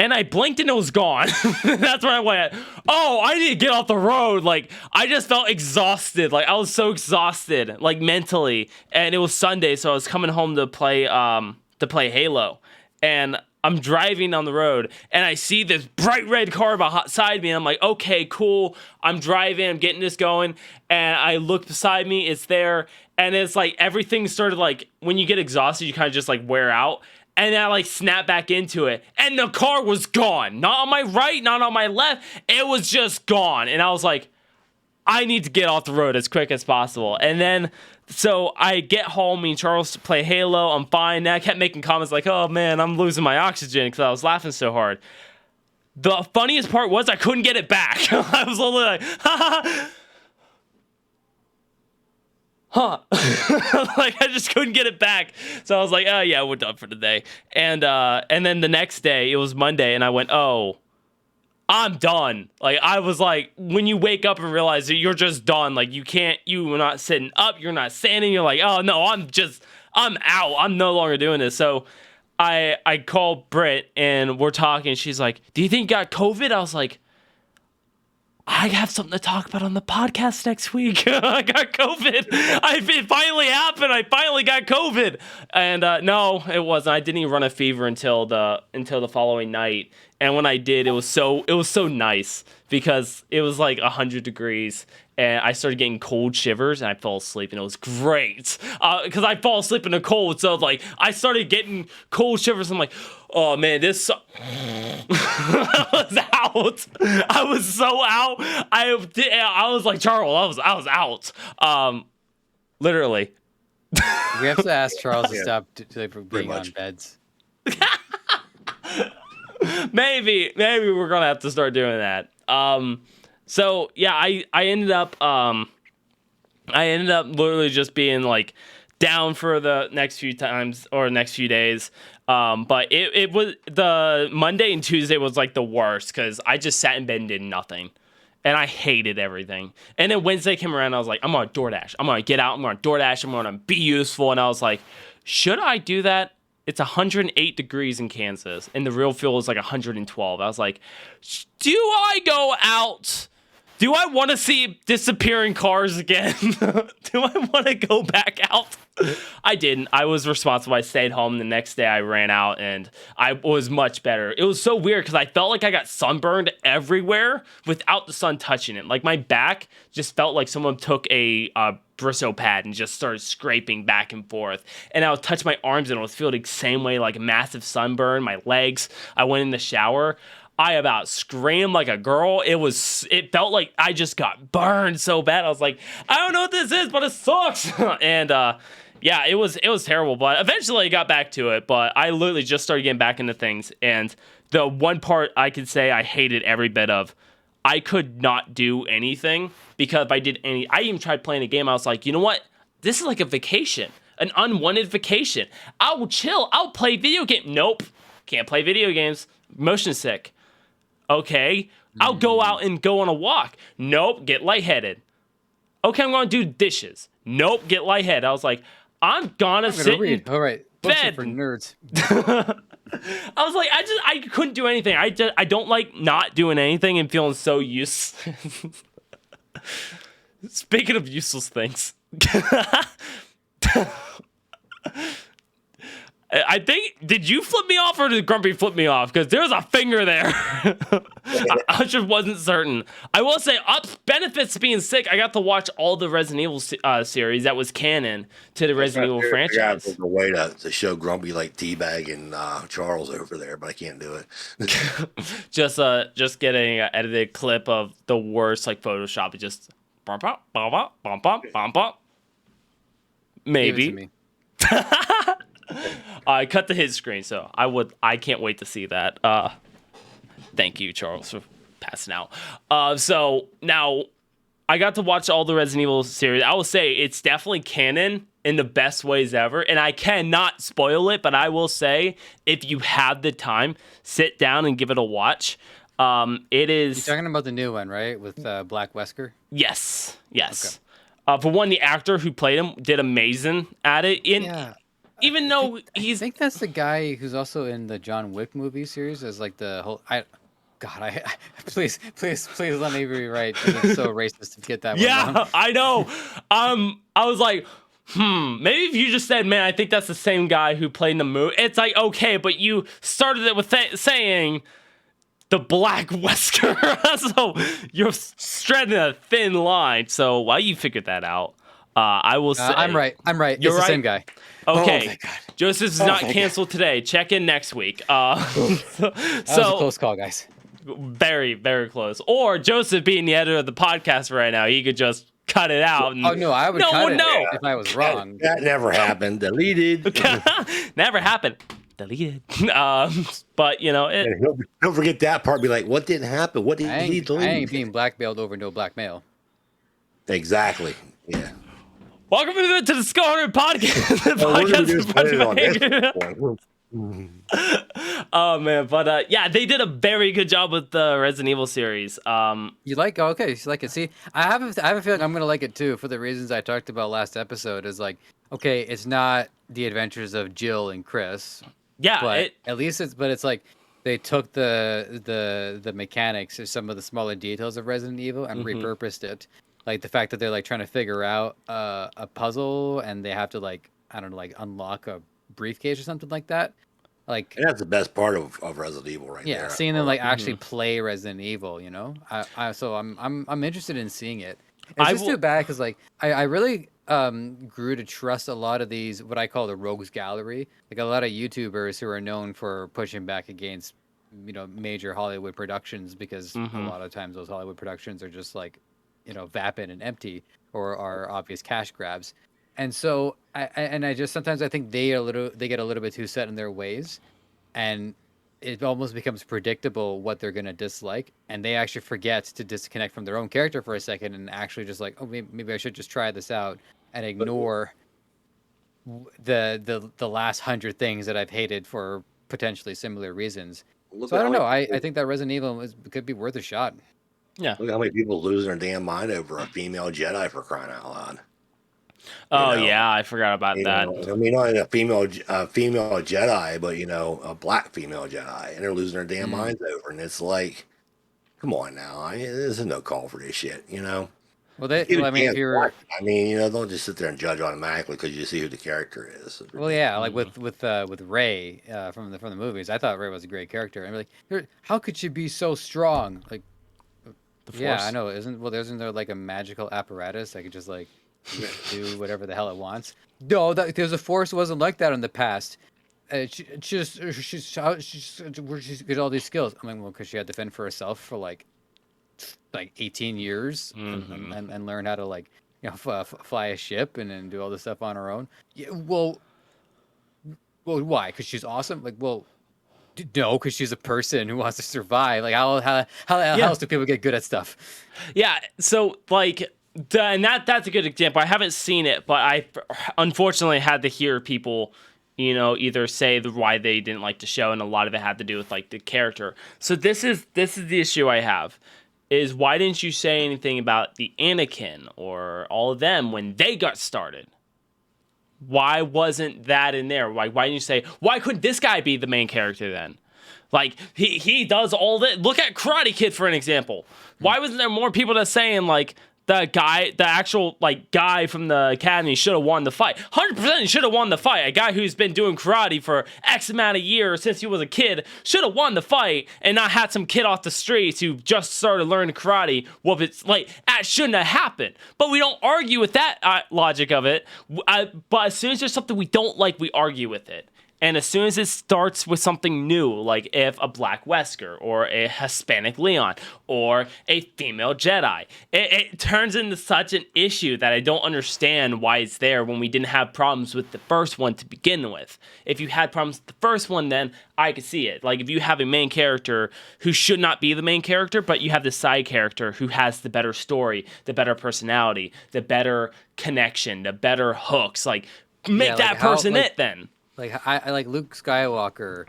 And I blinked and it was gone. That's where I went, oh, I need to get off the road. Like, I just felt exhausted. Like, I was so exhausted, like, mentally. And it was Sunday, so I was coming home to play Halo. And I'm driving down the road, and I see this bright red car beside me, and I'm like, okay, cool. I'm driving, I'm getting this going. And I look beside me, it's there. And it's like, everything started, like, when you get exhausted, you kind of just, like, wear out. And I like snap back into it, and the car was gone. Not on my right, not on my left. It was just gone. And I was like, I need to get off the road as quick as possible. And then, so I get home, me and Charles play Halo. I'm fine. And I kept making comments like, oh man, I'm losing my oxygen because I was laughing so hard. The funniest part was I couldn't get it back. I was only like, ha ha. Huh. Like, I just couldn't get it back. So I was like, oh yeah, we're done for today. And then the next day, it was Monday, and I went, oh, I'm done. Like, I was like, when you wake up and realize that you're just done, like, you're not sitting up, you're not standing, you're like, oh no, I'm out. I'm no longer doing this. So I called Britt, and we're talking. She's like, do you think you got COVID? I was like, I have something to talk about on the podcast next week. I got COVID. It finally happened. I finally got COVID. And no, it wasn't. I didn't even run a fever until the following night. And when I did, it was so nice because it was like 100 degrees. And I started getting cold shivers, and I fell asleep, and it was great. Because I fall asleep in the cold, so like I started getting cold shivers. I'm like, oh man, this. I was out. I was so out. I was like, Charles, I was out. Literally. We have to ask Charles to stop being on beds. Maybe we're gonna have to start doing that. So yeah, I ended up literally just being like down for the next few times or next few days. But it was the Monday and Tuesday was like the worst because I just sat in bed and did nothing. And I hated everything. And then Wednesday came around, and I was like, I'm on DoorDash. I'm gonna get out, I'm gonna DoorDash, I'm gonna be useful. And I was like, should I do that? It's 108 degrees in Kansas, and the real feel is like 112. I was like, do I go out? Do I want to see disappearing cars again? Do I want to go back out? I didn't. I was responsible. I stayed home. The next day I ran out, and I was much better. It was so weird because I felt like I got sunburned everywhere without the sun touching it. Like my back just felt like someone took a Bristle pad and just started scraping back and forth. And I would touch my arms, and it was feeling the same way, like a massive sunburn. My legs. I went in the shower. I about screamed like a girl. It felt like I just got burned so bad. I was like, I don't know what this is, but it sucks. And yeah, it was terrible. But eventually I got back to it. But I literally just started getting back into things. And the one part I could say I hated every bit of, I could not do anything because if I did I even tried playing a game. I was like, you know what? This is like a vacation, an unwanted vacation. I will chill. I'll play video game. Nope. Can't play video games. Motion sick. Okay, I'll go out and go on a walk. Nope, get lightheaded. Okay, I'm going to do dishes. Nope, get lightheaded. I was like, I'm gonna sit in All right, books bed. are for nerds. I was like, I couldn't do anything. I don't like not doing anything and feeling so useless. Speaking of useless things. I think, did you flip me off or did Grumpy flip me off? Because there's a finger there. I just wasn't certain. I will say, benefits to being sick, I got to watch all the Resident Evil series that was canon to the Resident Evil franchise. There's a way to show Grumpy like teabagging Charles over there, but I can't do it. Just getting an edited clip of the worst like Photoshop. It just bump up, bump up, bump up, bump up. Maybe. I cut to his screen, so I can't wait to see that. Thank you, Charles, for passing out. So now I got to watch all the Resident Evil series. I will say it's definitely canon in the best ways ever, and I cannot spoil it, but I will say if you have the time, sit down and give it a watch. It is. You're talking about the new one, right, with Black Wesker? Yes. Okay. For one, the actor who played him did amazing at it. Even though I think that's the guy who's also in the John Wick movie series as like the whole. Please let me be right. It's so racist to get that one wrong. Yeah, I know. I was like, maybe if you just said, man, I think that's the same guy who played in the movie. It's like, okay, but you started it with saying the Black Wesker. So you're treading a thin line. So while you figured that out, I will say I'm right. You're it's right. the same guy. Okay, Joseph is not canceled today. Check in next week. That was a close call, guys. Very, very close. Or Joseph being the editor of the podcast right now, he could just cut it out. And I would cut it if I was wrong. That never happened. Deleted. Never happened. Deleted. But don't forget that part. Be like, what didn't happen? What did he delete? I ain't being blackmailed over no blackmail. Exactly. Yeah. Welcome to the Skull Hunter podcast. Oh man, but yeah, they did a very good job with the Resident Evil series. You like? Okay, you like it. See, I have a feeling I'm gonna like it too for the reasons I talked about last episode. Is like, okay, it's not the adventures of Jill and Chris. Yeah, but it's like they took the mechanics or some of the smaller details of Resident Evil and repurposed it. Like the fact that they're like trying to figure out a puzzle and they have to like, I don't know, like unlock a briefcase or something like that. Like and that's the best part of Resident Evil right there. Yeah, seeing them like actually play Resident Evil, So I'm interested in seeing it. It's just too bad because like I really grew to trust a lot of these what I call the rogues gallery, like a lot of YouTubers who are known for pushing back against major Hollywood productions because a lot of times those Hollywood productions are just like vapid and empty or are obvious cash grabs. And so I just sometimes I think they get a little bit too set in their ways, and it almost becomes predictable what they're gonna dislike, and they actually forget to disconnect from their own character for a second and actually just like, oh, maybe I should just try this out and ignore the last 100 things that I've hated for potentially similar reasons. So I don't know. I think that Resident Evil could be worth a shot. Yeah. Look how many people lose their damn mind over a female Jedi, for crying out loud. Oh yeah, I forgot about that. I mean, not a female Jedi, but a black female Jedi, and they're losing their damn minds over. And it's like, come on now, there's no call for this shit, Well, don't just sit there and judge automatically because you see who the character is. Well, yeah, like with Rey from the movies, I thought Rey was a great character, and like, how could she be so strong? Like, yeah, I know. Isn't there like a magical apparatus that could just like do whatever the hell it wants? No, there's a force wasn't like that in the past. She's got all these skills. I mean, well, because she had to fend for herself for like 18 years and learn how to like fly a ship and do all this stuff on her own. Yeah, well, why? Because she's awesome. Like, well. No, because she's a person who wants to survive. Like, how else do people get good at stuff? Yeah, so like, and that's a good example. I haven't seen it, but I unfortunately had to hear people, either say why they didn't like the show, and a lot of it had to do with like the character. So this is the issue I have, is why didn't you say anything about the Anakin or all of them when they got started? Why wasn't that in there? Why didn't you say, why couldn't this guy be the main character then? Like, he does all that. Look at Karate Kid for an example. Why wasn't there more people that saying, like, the actual guy from the academy should have won the fight? 100% he should have won the fight. A guy who's been doing karate for X amount of years since he was a kid should have won the fight and not had some kid off the streets who just started learning karate. Well, it's like, that shouldn't have happened. But we don't argue with that logic of it. But as soon as there's something we don't like, we argue with it. And as soon as it starts with something new, like if a Black Wesker or a Hispanic Leon or a female Jedi, it turns into such an issue that I don't understand why it's there when we didn't have problems with the first one to begin with. If you had problems with the first one, then I could see it. Like if you have a main character who should not be the main character, but you have the side character who has the better story, the better personality, the better connection, the better hooks, like make that person it then. Like I like Luke Skywalker,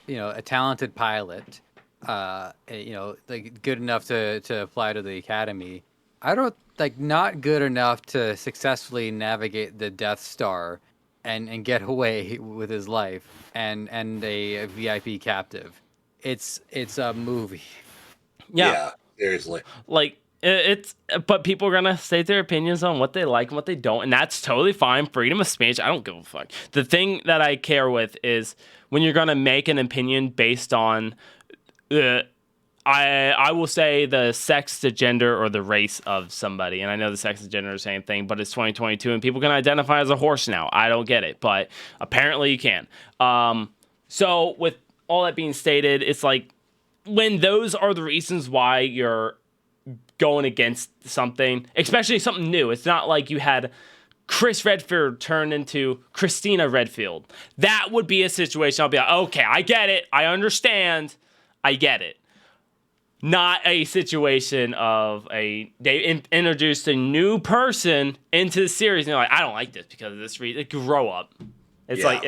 a talented pilot, like good enough to apply to the academy. I don't like not good enough to successfully navigate the Death Star and get away with his life and a VIP captive. It's a movie. Yeah. Seriously. Like it's, but people are gonna state their opinions on what they like and what they don't, and that's totally fine. Freedom of speech. I don't give a fuck. The thing that I care with is when you're gonna make an opinion based on, I will say the sex, the gender, or the race of somebody. And I know the sex and gender are the same thing, but it's 2022 and people can identify as a horse now. I don't get it, but apparently you can. So with all that being stated, it's like when those are the reasons why you're going against something, especially something new. It's not like you had Chris Redfield turn into Christina Redfield. That would be a situation I'll be like, okay, I get it. I understand. I get it. Not a situation of they introduced a new person into the series and they're like, I don't like this because of this reason. Grow up. It's like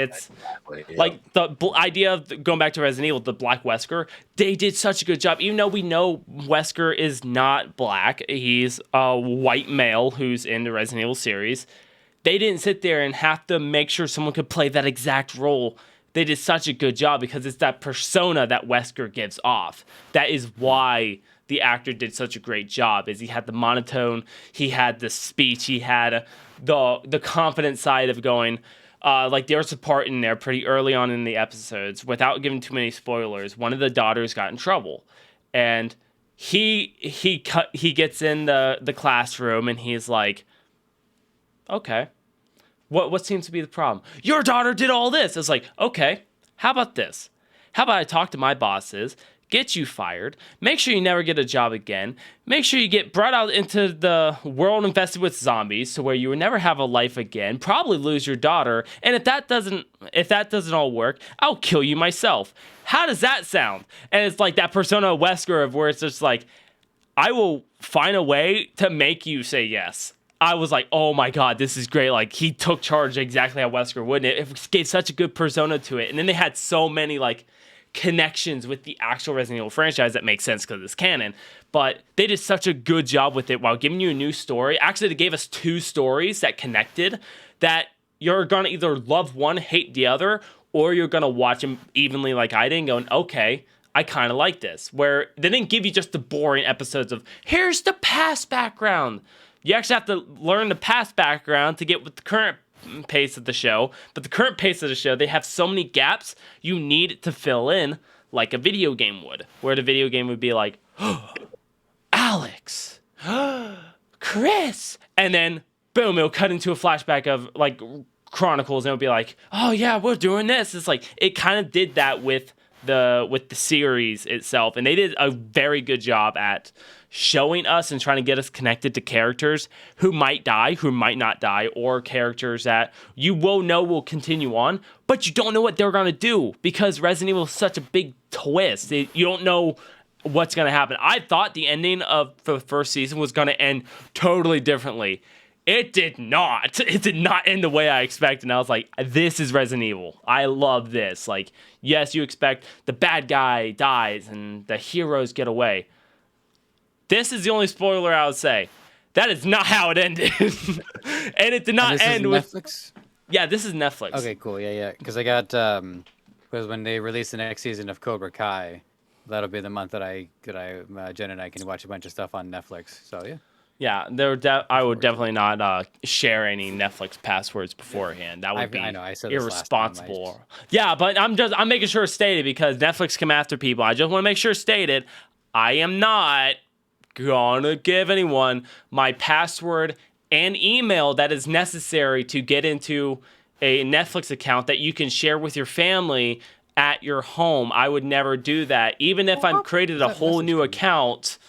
the idea of going back to Resident Evil, the Black Wesker. They did such a good job, even though we know Wesker is not black. He's a white male who's in the Resident Evil series. They didn't sit there and have to make sure someone could play that exact role. They did such a good job because it's that persona that Wesker gives off. That is why the actor did such a great job. Is he had the monotone, he had the speech, he had the confident side of going. Like there was a part in there pretty early on in the episodes, without giving too many spoilers. One of the daughters got in trouble, and he gets in the classroom and he's like, okay, what seems to be the problem? Your daughter did all this. It's like, okay, how about this? How about I talk to my bosses, get you fired, make sure you never get a job again, make sure you get brought out into the world infested with zombies to where you will never have a life again, probably lose your daughter, and if that doesn't all work, I'll kill you myself. How does that sound? And it's like that persona of Wesker of where it's just like, I will find a way to make you say yes. I was like, oh my god, this is great. Like, he took charge exactly how Wesker would, and it gave such a good persona to it. And then they had so many like connections with the actual Resident Evil franchise that makes sense because it's canon, but they did such a good job with it while giving you a new story. Actually, they gave us two stories that connected, that you're gonna either love one, hate the other, or you're gonna watch them evenly like I did and going, okay, I kind of like this. Where they didn't give you just the boring episodes of, here's the past background. You actually have to learn the past background to get with the current pace of the show, but the current pace of the show, they have so many gaps you need to fill in like a video game would, where the video game would be like, oh, Alex, Chris, and then boom, it'll cut into a flashback of like Chronicles and it'll be like, oh yeah, we're doing this. It's like, it kind of did that with the series itself, and they did a very good job at showing us and trying to get us connected to characters who might die, who might not die, or characters that you will know will continue on, but you don't know what they're going to do because Resident Evil is such a big twist. You don't know what's going to happen. I thought the ending of the first season was going to end totally differently. It did not. It did not end the way I expected. And I was like, this is Resident Evil. I love this. Like, yes, you expect the bad guy dies and the heroes get away. This is the only spoiler I would say. That is not how it ended. And it did not end with Netflix? Yeah, this is Netflix. Okay, cool. Yeah. Because I got because when they release the next season of Cobra Kai, that'll be the month that Jen and I can watch a bunch of stuff on Netflix. So yeah. Yeah, I would definitely not share any Netflix passwords beforehand. That would be I know, I said this irresponsible. last time, Yeah, but I'm making sure it's stated because Netflix come after people. I just want to make sure it's stated. I am not gonna give anyone my password and email that is necessary to get into a Netflix account that you can share with your family at your home. I would never do that. Even if I've created a whole new account,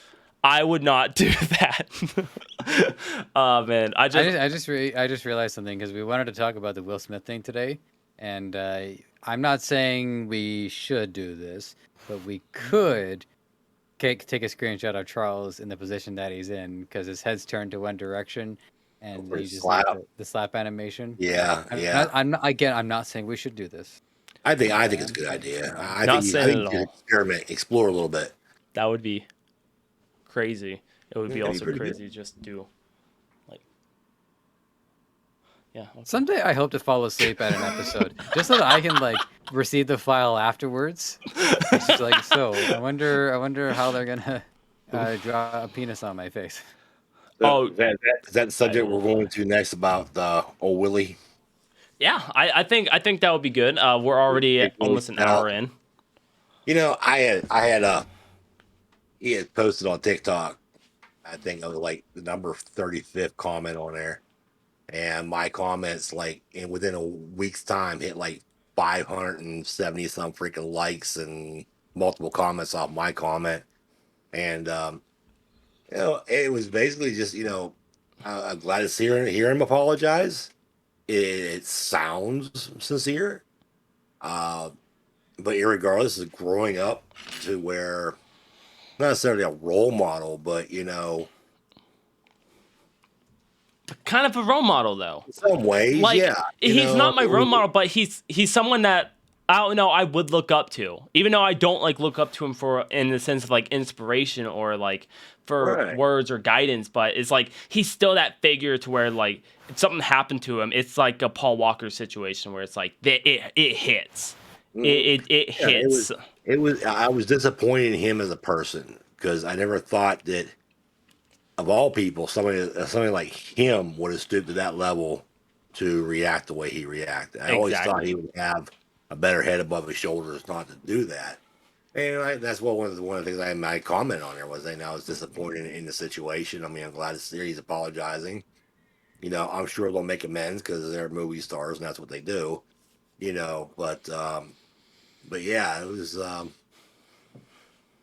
I would not do that. Oh man, I just realized something because we wanted to talk about the Will Smith thing today, and I'm not saying we should do this, but we could take a screenshot of Charles in the position that he's in because his head's turned to one direction, and he just the slap animation. Yeah. I'm not saying we should do this. I think it's a good idea. I think you should experiment, explore a little bit. That would be crazy. It would be Yeah, also pretty crazy good. to just do, like, yeah. Okay. Someday I hope to fall asleep at an episode just so that I can like receive the file afterwards. It's just like, so I wonder how they're gonna draw a penis on my face. Oh, Is that the subject we're going to next about old Willie? yeah. I think that would be good. We're already at almost an hour in. You know, he had posted on TikTok. I think it was like the number 35th comment on there, and my comments like within a week's time hit like 570 some freaking likes and multiple comments off my comment, and you know, it was basically just, you know, I'm glad to hear him apologize. It sounds sincere, uh, but irregardless, is growing up to where not necessarily a role model, but you know, Kind of a role model, though. in some ways, Like, yeah. You he's know, not my role model, but he's someone that I don't know I would look up to, even though I don't like look up to him for in the sense of like inspiration or like for right. words or guidance. But it's like he's still that figure to where like if something happened to him, it's like a Paul Walker situation where it's like it hits, it Yeah, hits. it was. I was disappointed in him as a person because I never thought that of all people, somebody like him would have stooped to that level to react the way he reacted. I always thought he Exactly. would have a better head above his shoulders not to do that. And that's what one of the things I comment on there was that I was disappointed in the situation. I mean, I'm glad to see he's apologizing. You know, I'm sure they'll make amends because they're movie stars and that's what they do. You know, but yeah, it was.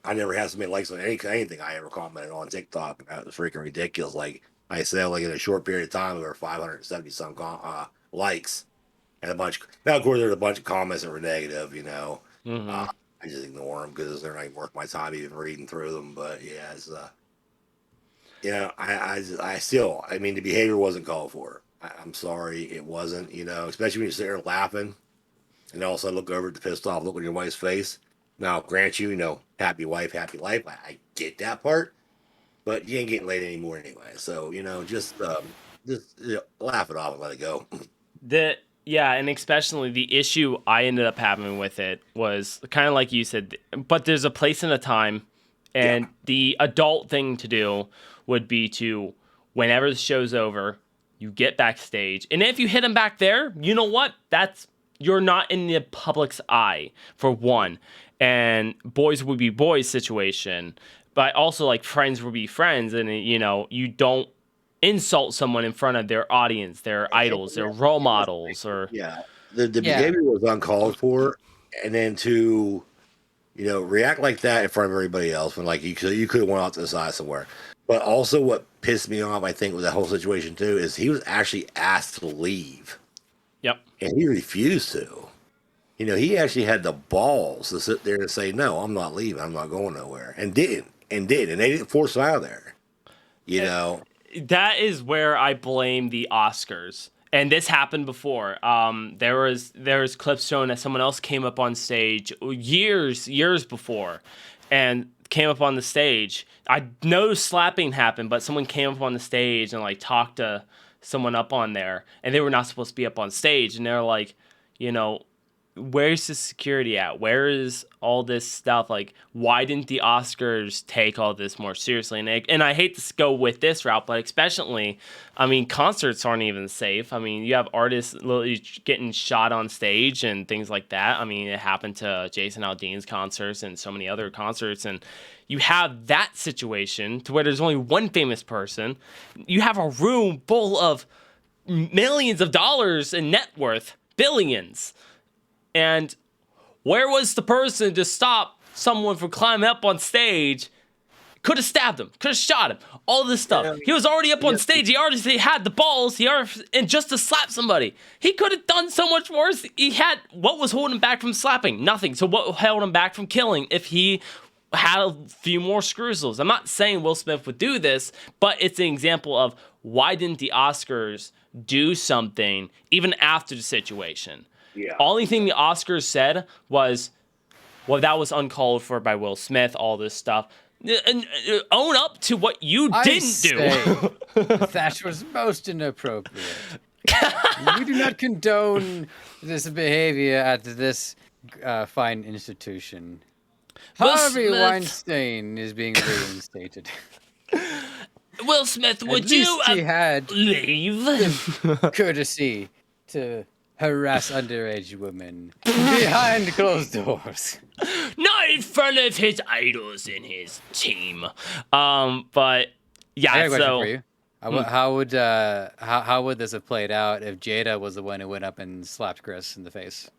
I never had so many likes on anything I ever commented on TikTok. That was freaking ridiculous. Like I said, like in a short period of time, there were 570 some likes and a bunch. Now, of course, there's a bunch of comments that were negative. You know, Hmm. I just ignore them because they're not even worth my time even reading through them. But yeah, it's you know, I still, I mean, the behavior wasn't called for. I'm sorry, it wasn't. You know, especially when you sit there laughing and all of a sudden look over at the pissed off look on your wife's face. Now, grant you, you know, happy wife, happy life. I get that part, but you ain't getting laid anymore anyway. So you know, just you know, laugh it off and let it go. The Yeah, and especially the issue I ended up having with it was kind of like you said, but there's a place and a time, Yeah, and the adult thing to do would be to, whenever the show's over, you get backstage, and if you hit him back there, you know what? You're not in the public's eye for one, and boys would be boys situation, but also like friends would be friends, and you know you don't insult someone in front of their audience, their idols, their role models, or yeah. The Yeah. behavior was uncalled for, and then to you know react like that in front of everybody else when like you could have went out to the side somewhere. But also, what pissed me off, I think, with that whole situation too, is he was actually asked to leave, yep. and he refused to. You know, he actually had the balls to sit there and say, "No, I'm not leaving. I'm not going nowhere," and did, and they didn't force him out of there. You know, That is where I blame the Oscars. And this happened before. There was clips showing that someone else came up on stage years before, and came up on the stage. I know slapping happened, but someone came up on the stage and like talked to someone up on there, and they were not supposed to be up on stage. And they're like, you know, where's the security at? Where is all this stuff? Like, why didn't the Oscars take all this more seriously? And I hate to go with this route, but especially, I mean, concerts aren't even safe. I mean, you have artists literally getting shot on stage and things like that. I mean, it happened to Jason Aldean's concerts and so many other concerts. And you have that situation to where there's only one famous person. You have a room full of millions of dollars in net worth, billions. And where was the person to stop someone from climbing up on stage? Could have stabbed him, could have shot him, all this stuff. yeah, He was already up on yeah, stage. He already had the balls. And just to slap somebody, he could have done so much worse. What was holding him back from slapping? Nothing. So what held him back from killing? If he had a few more screws loose. I'm not saying Will Smith would do this, but it's an example of why didn't the Oscars do something even after the situation? yeah, Only thing the Oscars said was, well, that was uncalled for by Will Smith, all this stuff. Own up to what you didn't do. That was most inappropriate. We do not condone this behavior at this fine institution. Harvey Weinstein is being reinstated. Will Smith, would At least you he had leave? courtesy to harass underage women behind closed doors. Not in front of his idols in his team. But yeah, I got a question for you. How would this have played out if Jada was the one who went up and slapped Chris in the face?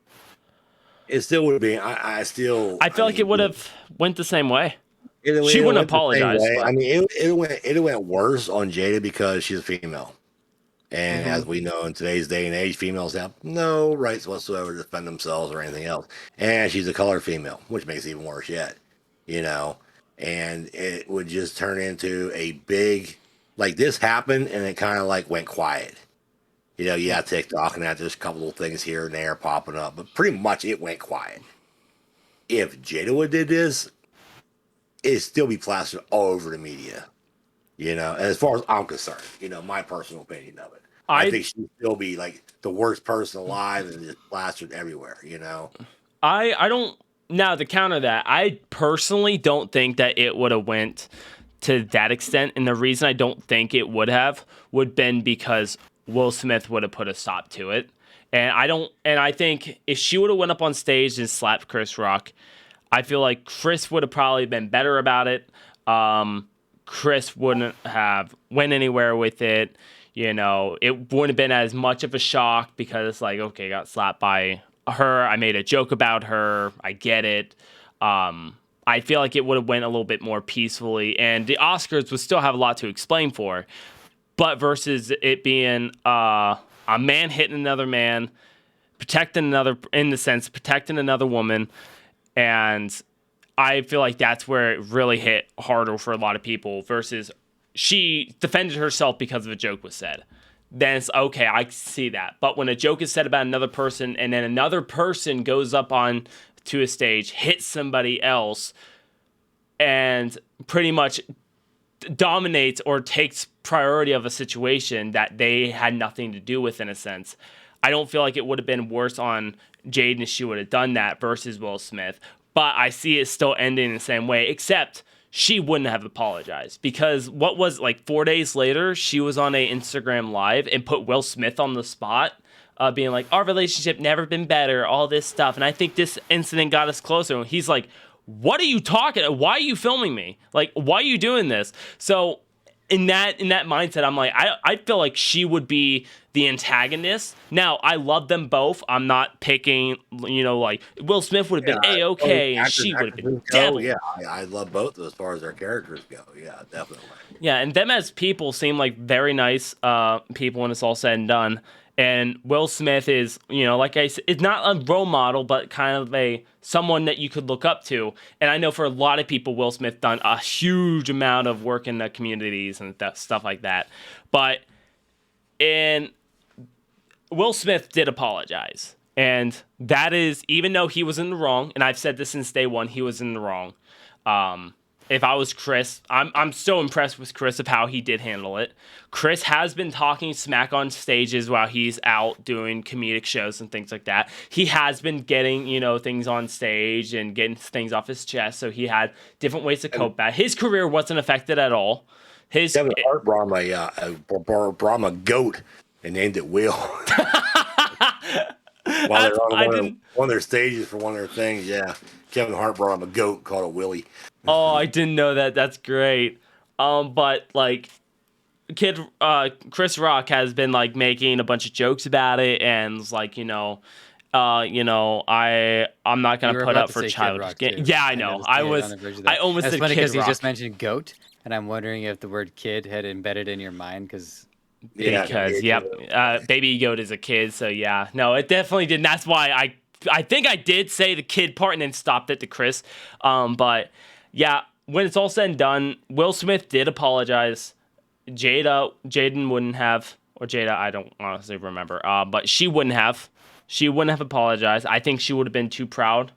It still would be. I feel like it would have went the same way. She it wouldn't went the same apologize. way. But... I mean, it went worse on Jada because she's a female, and as we know in today's day and age, females have no rights whatsoever to defend themselves or anything else. And she's a colored female, which makes it even worse yet. You know, and it would just turn into a big, like this happened, and it kind of like went quiet. You know, yeah, TikTok and that, there's a couple of things here and there popping up, but pretty much it went quiet. If Jada would did this, it'd still be plastered all over the media. You know, and as far as I'm concerned, you know, my personal opinion of it. I think she'd still be like the worst person alive and just plastered everywhere, you know? I don't, now to counter that, I personally don't think that it would have went to that extent. And the reason I don't think it would have would been because Will Smith would have put a stop to it. And I think if she would have went up on stage and slapped Chris Rock, I feel like Chris would have probably been better about it. Chris wouldn't have went anywhere with it. You know, it wouldn't have been as much of a shock because it's like, okay, got slapped by her. I made a joke about her. I get it. I feel like it would have went a little bit more peacefully, and the Oscars would still have a lot to explain for. But versus it being a man hitting another man, protecting another woman, and I feel like that's where it really hit harder for a lot of people versus she defended herself because of a joke was said. Then it's okay, I see that. But when a joke is said about another person and then another person goes up on to a stage, hits somebody else, and pretty much dominates or takes priority of a situation that they had nothing to do with in a sense, I don't feel like it would have been worse on Jaden if she would have done that versus Will Smith. But I see it still ending in the same way, except she wouldn't have apologized because what was like 4 days later, she was on a Instagram live and put Will Smith on the spot, being like, our relationship never been better, all this stuff. And I think this incident got us closer. And he's like, what are you talking? Why are you filming me? Like, why are you doing this? So in that mindset, I'm like, I feel like she would be the antagonist. Now, I love them both. I'm not picking, like Will Smith would have been A-okay and she would have been devil. Yeah, I love both as far as their characters go. Yeah, definitely. Yeah, and them as people seem like very nice people when it's all said and done. And Will Smith is, like I said, it's not a role model, but kind of someone that you could look up to. And I know for a lot of people, Will Smith done a huge amount of work in the communities and stuff like that. But Will Smith did apologize. And that is, even though he was in the wrong, and I've said this since day one, he was in the wrong. If I was Chris, I'm so impressed with Chris of how he did handle it. Chris has been talking smack on stages while he's out doing comedic shows and things like that. He has been getting, things on stage and getting things off his chest. So he had different ways to cope back. His career wasn't affected at all. Kevin Hart brought him a goat and named it Will. While they're on one of their stages for one of their things, yeah. Kevin Hart brought him a goat, called it Willie. Oh, I didn't know that. That's great. But like, Chris Rock has been like making a bunch of jokes about it, and it's like, I'm not gonna put up for child. Yeah, I know. I almost. It's funny because you just mentioned goat, and I'm wondering if the word kid had embedded in your mind because. Baby Goat is a kid, so yeah. No, it definitely didn't. That's why I think I did say the kid part and then stopped it to Chris. But yeah, when it's all said and done, Will Smith did apologize. Jaden wouldn't have, or Jada, I don't honestly remember. But she wouldn't have. She wouldn't have apologized. I think she would have been too proud.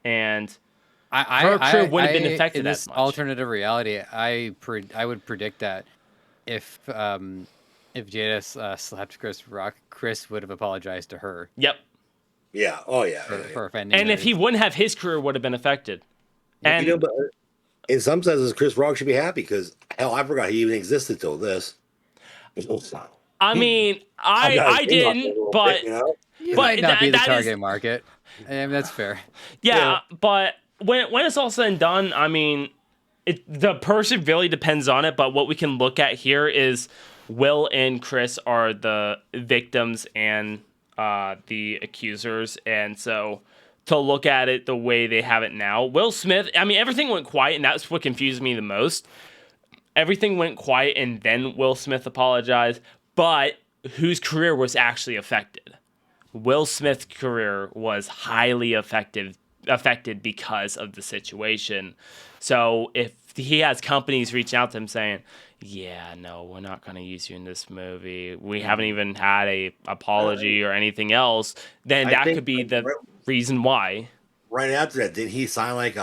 And her career wouldn't have been affected in this as much. alternative reality, I would predict that if Jada slapped Chris Rock, Chris would have apologized to her. Yep. Yeah. Oh yeah. For offending And her. if he wouldn't have, his career would have been affected. And you know, but in some senses, Chris Rock should be happy because hell, I forgot he even existed till this. I mean, I didn't, but You but might not be the that target is, market. I mean, that's fair. yeah. But when it's all said and done, I mean, the person really depends on it. But what we can look at here is Will and Chris are the victims and the accusers, and so to look at it the way they have it now, Will Smith. I mean, everything went quiet, and that's what confused me the most. Everything went quiet, and then Will Smith apologized. But whose career was actually affected? Will Smith's career was highly affected because of the situation. So if he has companies reaching out to him saying, "Yeah, no, we're not going to use you in this movie. We haven't even had a apology or anything else," then that could be the reason why. Right after that, didn't he sign like he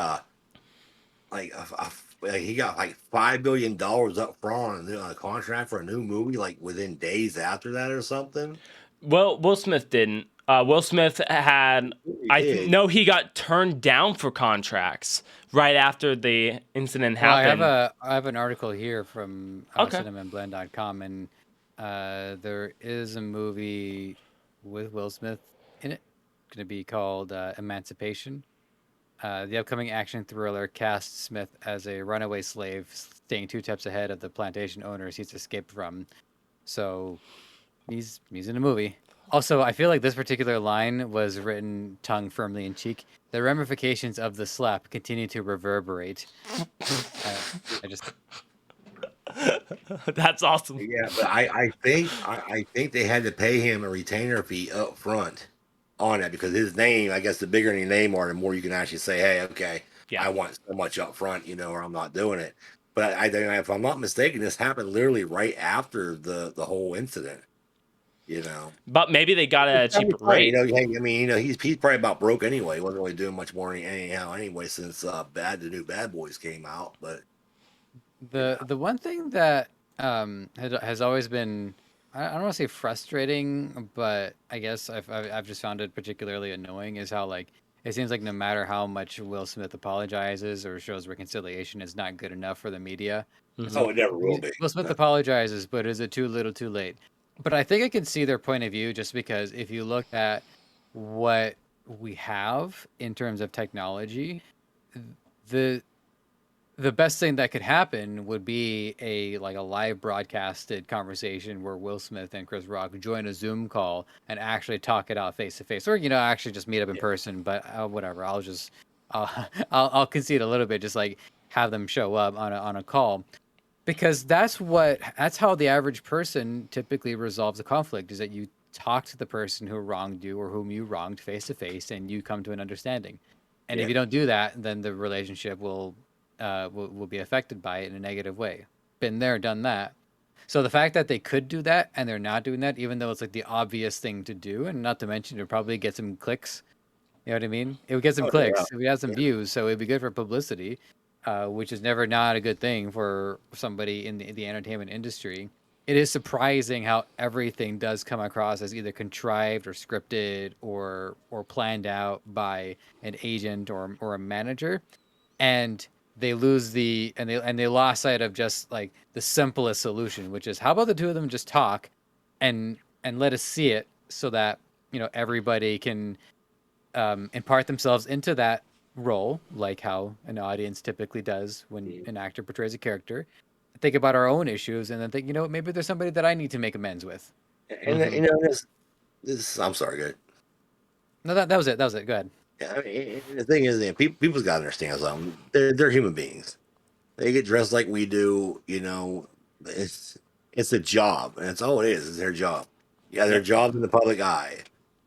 got like $5 billion up front on a contract for a new movie like within days after that or something? Well, Will Smith didn't. Will Smith had, he got turned down for contracts right after the incident happened. I have an article here from cinemablend.com, and there is a movie with Will Smith in it. It's going to be called Emancipation. The upcoming action thriller casts Smith as a runaway slave, staying 2 steps ahead of the plantation owners he's escaped from. So he's in a movie. Also, I feel like this particular line was written tongue firmly in cheek. The ramifications of the slap continue to reverberate. That's awesome. Yeah, but I think they had to pay him a retainer fee up front on that because his name, I guess the bigger your name are, the more you can actually say, hey, okay, I want so much up front, or I'm not doing it. But I think if I'm not mistaken, this happened literally right after the whole incident. But maybe they got a cheaper rate. He's probably about broke anyway. He wasn't really doing much more anyway since the new Bad Boys came out. But the one thing that has always been, I don't want to say frustrating, but I guess I've just found it particularly annoying is how like it seems like no matter how much Will Smith apologizes or shows reconciliation, it's not good enough for the media. Oh, it never will be. Will Smith apologizes, but is it too little, too late? But I think I can see their point of view just because if you look at what we have in terms of technology, the best thing that could happen would be a live broadcasted conversation where Will Smith and Chris Rock join a Zoom call and actually talk it out face to face, or actually just meet up in person. But whatever, I'll concede a little bit, just like have them show up on a call. Because that's how the average person typically resolves a conflict, is that you talk to the person who wronged you or whom you wronged face to face and you come to an understanding. And if you don't do that, then the relationship will be affected by it in a negative way. Been there, done that. So the fact that they could do that and they're not doing that, even though it's like the obvious thing to do, and not to mention it would probably get some clicks. You know what I mean? It would get some clicks. It would have some views, so it'd be good for publicity. Which is never not a good thing for somebody in the entertainment industry. It is surprising how everything does come across as either contrived or scripted or planned out by an agent or a manager, and they lose they lost sight of just like the simplest solution, which is how about the two of them just talk and let us see it so that everybody can impart themselves into that role, like how an audience typically does when an actor portrays a character. Think about our own issues and then think, maybe there's somebody that I need to make amends with. And this I'm sorry, good. No, that was it. Go ahead. Yeah, I mean, the thing is, people's got to understand something. They're human beings. They get dressed like we do. It's a job, and it's all it is. It's their job. Yeah, their job's in the public eye,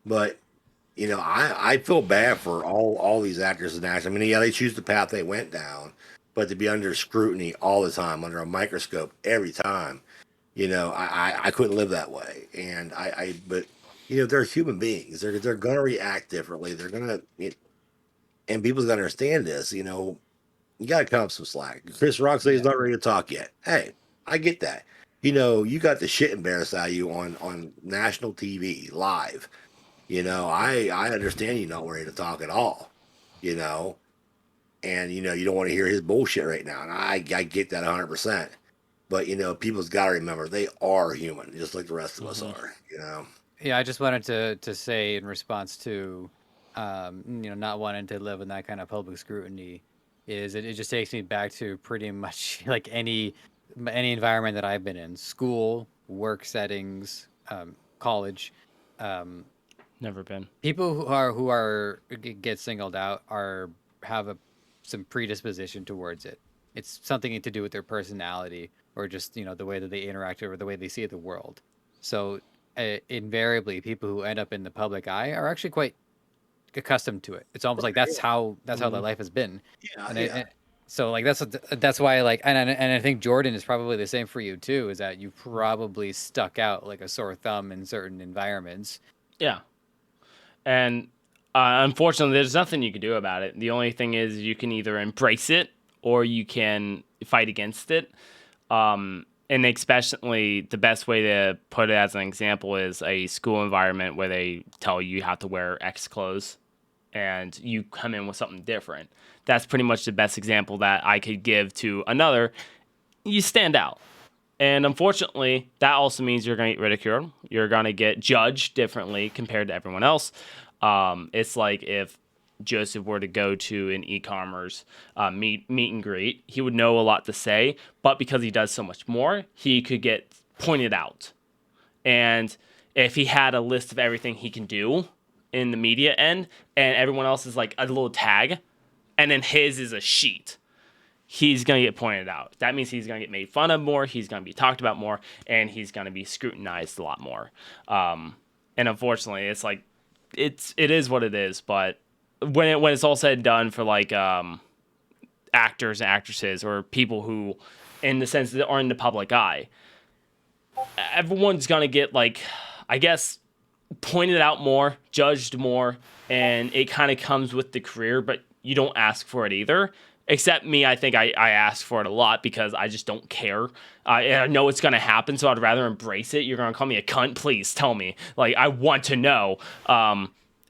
but I feel bad for all these actors and actors. I mean, they choose the path they went down, but to be under scrutiny all the time, under a microscope every time, I couldn't live that way. And but they're human beings. They're gonna react differently. They're gonna and people's got to understand this. You know, you got to cut up some slack. Chris Rock says he's not ready to talk yet. Hey, I get that. You know, you got the shit embarrassed out of you on national TV live. You know, I understand you not ready to talk at all. You know, and you know you don't want to hear his bullshit right now, and I get that 100%. But you know, people's got to remember they are human, just like the rest of us are. You know. Yeah, I just wanted to say in response to, not wanting to live in that kind of public scrutiny, is it just takes me back to pretty much like any environment that I've been in, school, work settings, college. Um, Never been. People who are get singled out have some predisposition towards it. It's something to do with their personality or just the way that they interact or the way they see the world. So invariably, people who end up in the public eye are actually quite accustomed to it. It's almost like that's how their life has been. Yeah, And yeah. so like that's why and I think Jordan is probably the same for you too. Is that you probably stuck out like a sore thumb in certain environments. Yeah. And unfortunately, there's nothing you can do about it. The only thing is you can either embrace it or you can fight against it. And especially the best way to put it as an example is a school environment where they tell you have to wear X clothes and you come in with something different. That's pretty much the best example that I could give to another. You stand out. And unfortunately, that also means you're going to get ridiculed. You're going to get judged differently compared to everyone else. It's like if Joseph were to go to an e-commerce meet and greet, he would know a lot to say, but because he does so much more, he could get pointed out. And if he had a list of everything he can do in the media end, and everyone else is like a little tag, and then his is a sheet, he's going to get pointed out. That means he's going to get made fun of more, he's going to be talked about more, and he's going to be scrutinized a lot more. And unfortunately, it's like, it is what it is, but when it's all said and done for like actors and actresses or people who, in the sense that are in the public eye, everyone's gonna get like, I guess, pointed out more, judged more, and it kind of comes with the career. But you don't ask for it either. Except me, I think I ask for it a lot because I just don't care. I know it's gonna happen, so I'd rather embrace it. You're gonna call me a cunt? Please tell me. Like, I want to know.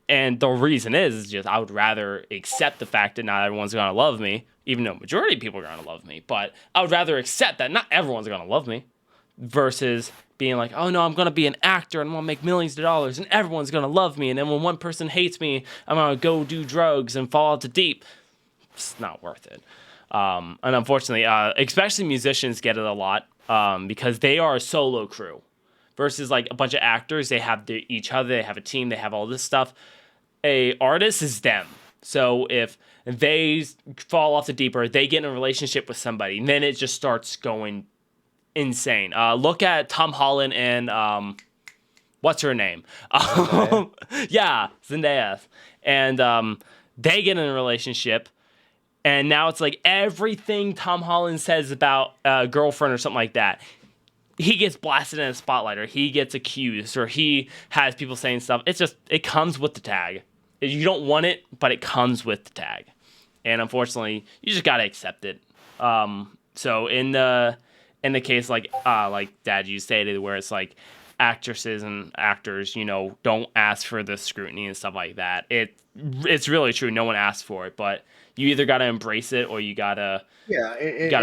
And the reason is just I would rather accept the fact that not everyone's going to love me, even though majority of people are going to love me. But I would rather accept that not everyone's going to love me versus being like, oh, no, I'm going to be an actor and I'm going to make millions of dollars and everyone's going to love me. And then when one person hates me, I'm going to go do drugs and fall out to deep. It's not worth it. And unfortunately, especially musicians get it a lot because they are a solo crew versus like a bunch of actors. They have each other, they have a team, they have all this stuff. A artist is them. So if they fall off the deep end, they get in a relationship with somebody, and then it just starts going insane. Look at Tom Holland and what's her name? Yeah, Zendaya. And they get in a relationship, and now it's like everything Tom Holland says about a girlfriend or something like that, he gets blasted in a spotlight, or he gets accused, or he has people saying stuff. It comes with the tag. You don't want it, but it comes with the tag. And unfortunately, you just gotta accept it. So in the case like Dad, you stated, where it's like actresses and actors, don't ask for the scrutiny and stuff like that. It's really true. No one asks for it, but you either gotta embrace it or you gotta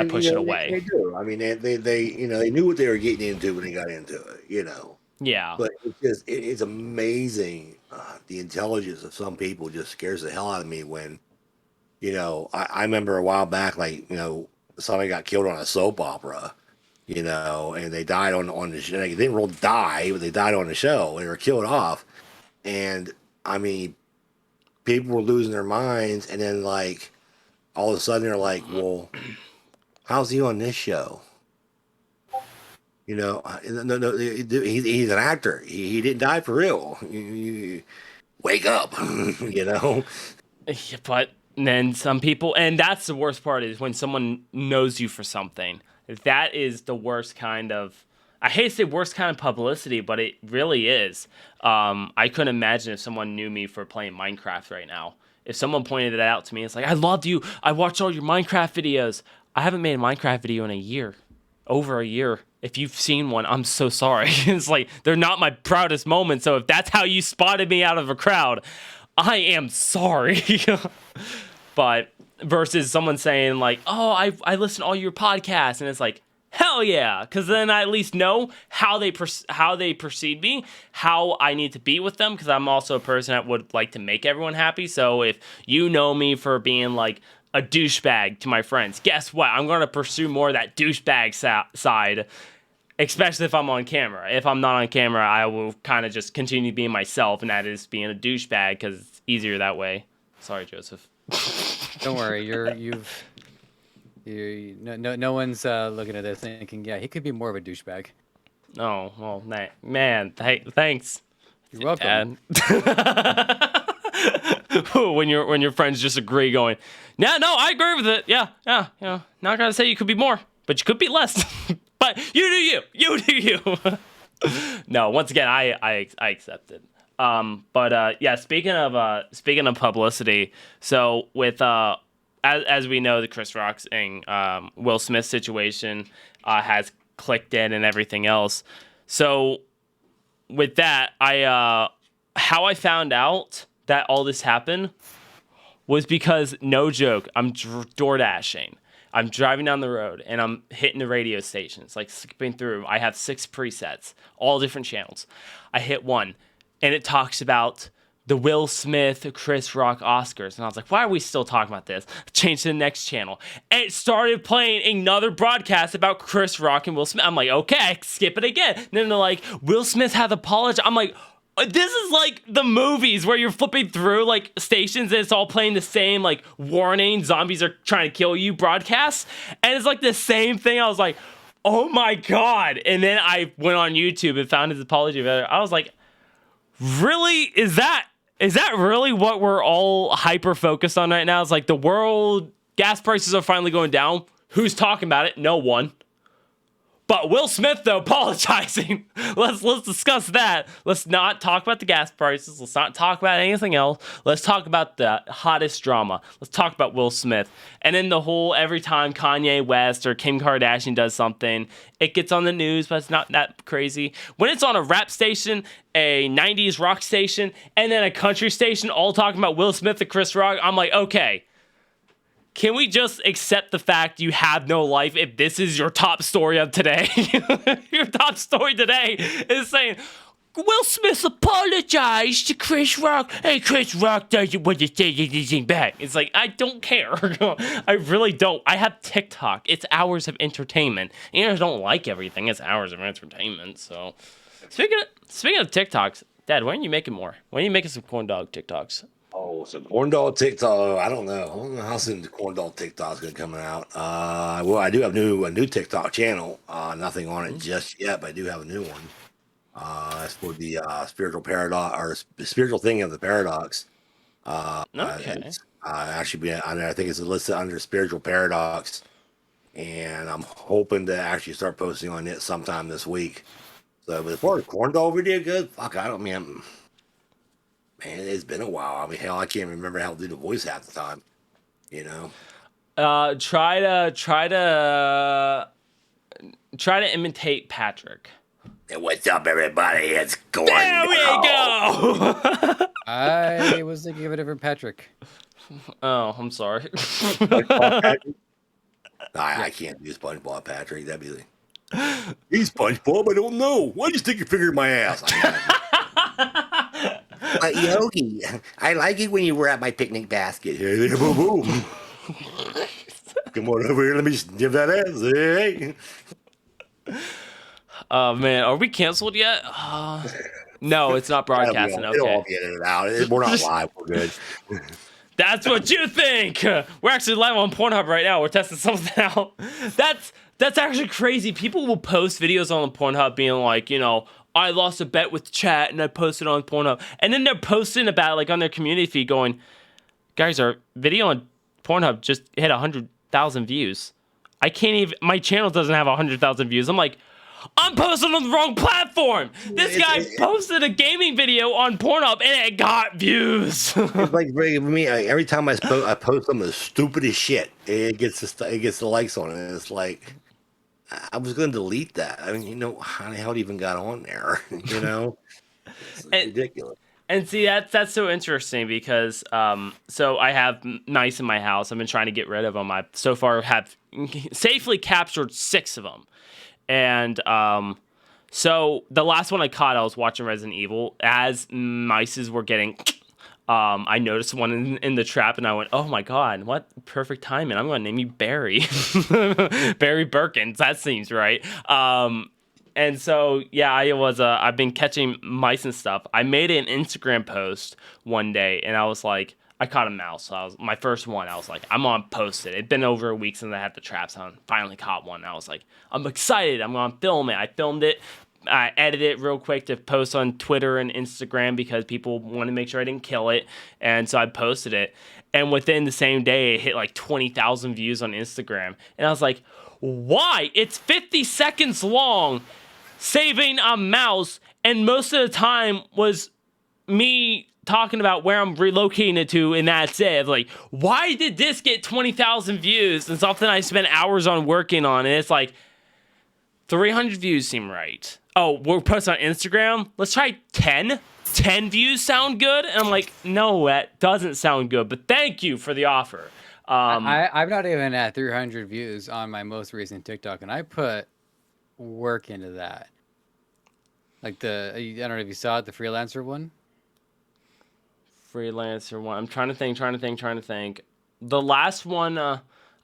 push it away. They do. I mean, they knew what they were getting into when they got into it. Yeah. But it's amazing. The intelligence of some people just scares the hell out of me when, I remember a while back, like, somebody got killed on a soap opera, and they died on the show. They didn't really die, but they died on the show. They were killed off. And, I mean, people were losing their minds. And then, like, all of a sudden they're like, well, how's he on this show? No, he's an actor. He didn't die for real. You wake up, Yeah, but then some people, and that's the worst part, is when someone knows you for something. That is the worst kind of I hate to say worst kind of publicity, but it really is. I couldn't imagine if someone knew me for playing Minecraft right now. If someone pointed it out to me, it's like, I loved you. I watched all your Minecraft videos. I haven't made a Minecraft video in a year. Over a year. If you've seen one, I'm so sorry. It's like, they're not my proudest moments. So if that's how you spotted me out of a crowd, I am sorry. But versus someone saying like, oh, I listen to all your podcasts. And it's like, hell yeah. Because then I at least know how they perceive me, how I need to be with them. Because I'm also a person that would like to make everyone happy. So if you know me for being like a douchebag to my friends, guess what? I'm going to pursue more of that douchebag side, especially if I'm on camera. If I'm not on camera, I will kind of just continue being myself, and that is being a douchebag because it's easier that way. Sorry, Joseph. Don't worry, no one's looking at this thinking, yeah, he could be more of a douchebag. Oh, well, man, thanks. You're welcome. when your friends just agree, going, no, I agree with it. Yeah. Not gonna say you could be more, but you could be less. But you do you. No, once again, I accept it. Yeah. Speaking of publicity, so with as we know, the Chris Rock and Will Smith situation has clicked in and everything else. So with that, how I found out that all this happened was because, no joke, I'm door dashing. I'm driving down the road and I'm hitting the radio stations, like skipping through. I have 6 presets, all different channels. I hit one and it talks about the Will Smith, Chris Rock Oscars. And I was like, why are we still talking about this? Change to the next channel. And it started playing another broadcast about Chris Rock and Will Smith. I'm like, okay, skip it again. And then they're like, Will Smith had apologized. I'm like, this is like the movies where you're flipping through like stations and it's all playing the same like warning, zombies are trying to kill you broadcasts. And it's like the same thing. I was like, oh my God. And then I went on YouTube and found his apology video. I was like, really? Is that really what we're all hyper focused on right now? It's like the world, gas prices are finally going down. Who's talking about it? No one. But Will Smith, though, apologizing. Let's discuss that. Let's not talk about the gas prices. Let's not talk about anything else. Let's talk about the hottest drama. Let's talk about Will Smith. And then the whole, every time Kanye West or Kim Kardashian does something, it gets on the news, but it's not that crazy. When it's on a rap station, a 90s rock station, and then a country station all talking about Will Smith and Chris Rock, I'm like, okay. Can we just accept the fact you have no life if this is your top story of today? Your top story today is saying, Will Smith apologized to Chris Rock. Hey, Chris Rock doesn't want to say anything back. It's like, I don't care. I really don't. I have TikTok. It's hours of entertainment. And I don't like everything. It's hours of entertainment. So, speaking of TikToks, Dad, when are you making more? When are you making some corn dog TikToks? Oh, so corn dog TikTok. I don't know how soon the corn dog TikTok's gonna come out. Well, I do have a new TikTok channel. Nothing on it just yet, but I do have a new one. It's for the spiritual paradox or spiritual thing of the paradox. Okay. Actually, I think it's listed under spiritual paradox, and I'm hoping to actually start posting on it sometime this week. So, but as far as corn dog video goes, fuck, I don't mean. Man, it's been a while. I mean, hell, I can't remember how to do the voice half the time. You know. Try to imitate Patrick. Hey, what's up, everybody? It's corn. There we go. I was thinking of a different Patrick. Oh, I'm sorry. I can't do SpongeBob Patrick. That'd be like, he's SpongeBob. I don't know. Why do you stick your finger in my ass? Yogi, I like it when you were at my picnic basket. Boom. Come on over here. Let me give that ass. Hey. Oh man, are we canceled yet? No, it's not broadcasting. It'll Okay. all be edited out. We're not live. We're good. That's what you think. We're actually live on Pornhub right now. We're testing something out. That's actually crazy. People will post videos on Pornhub being like, you know, I lost a bet with chat and I posted on Pornhub. And then they're posting about it, like on their community feed going, guys, our video on Pornhub just hit 100,000 views. I can't even, my channel doesn't have 100,000 views. I'm like, I'm posting on the wrong platform. This guy posted a gaming video on Pornhub and it got views. It's like me. Every time I post something the stupidest shit, it gets the likes on it. And it's like I was going to delete that. I mean, how the hell it even got on there? It's ridiculous. And see, that's so interesting because so I have mice in my house. I've been trying to get rid of them. I so far have safely captured 6 of them. And so the last one I caught, I was watching Resident Evil. As mices were getting, I noticed one in the trap, and I went, "Oh my god, what perfect timing! I'm going to name you Barry, Barry Birkins. That seems right." And so yeah, I've been catching mice and stuff. I made an Instagram post one day, and I was like, I caught a mouse. So my first one. I was like, I'm gonna post it. It'd been over a week since I had the traps on. Finally caught one. I was like, I'm excited. I'm gonna film it. I filmed it. I edited it real quick to post on Twitter and Instagram because people wanted to make sure I didn't kill it. And so I posted it. And within the same day, it hit like 20,000 views on Instagram. And I was like, why? It's 50 seconds long, saving a mouse. And most of the time was me talking about where I'm relocating it to, and that's it. Like, why did this get 20,000 views and something I spent hours on working on? And it's like, 300 views seem right. Oh, we're posting on Instagram? Let's try 10. 10 views sound good? And I'm like, no, that doesn't sound good, but thank you for the offer. I'm not even at 300 views on my most recent TikTok, and I put work into that. Like I don't know if you saw it, the freelancer one. Freelancer one. I'm trying to think. The last one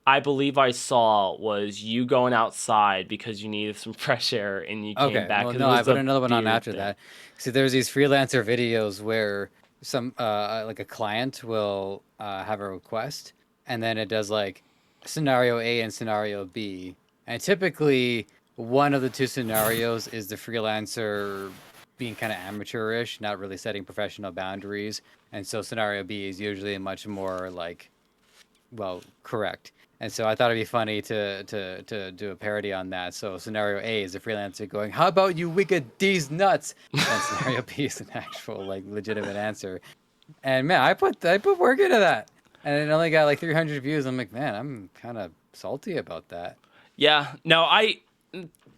I believe I saw was you going outside because you needed some fresh air and you came back. Well, no, I put another one on after that. So there's these freelancer videos where some like a client will have a request, and then it does like scenario A and scenario B, and typically one of the two scenarios is the freelancer being kind of amateurish, not really setting professional boundaries. And so scenario B is usually much more like, well, correct. And so I thought it'd be funny to do a parody on that. So scenario A is a freelancer going, "How about you wicked these nuts?" And scenario B is an actual like legitimate answer. And man, I put work into that, and it only got like 300 views. I'm like, man, I'm kind of salty about that. Yeah, no,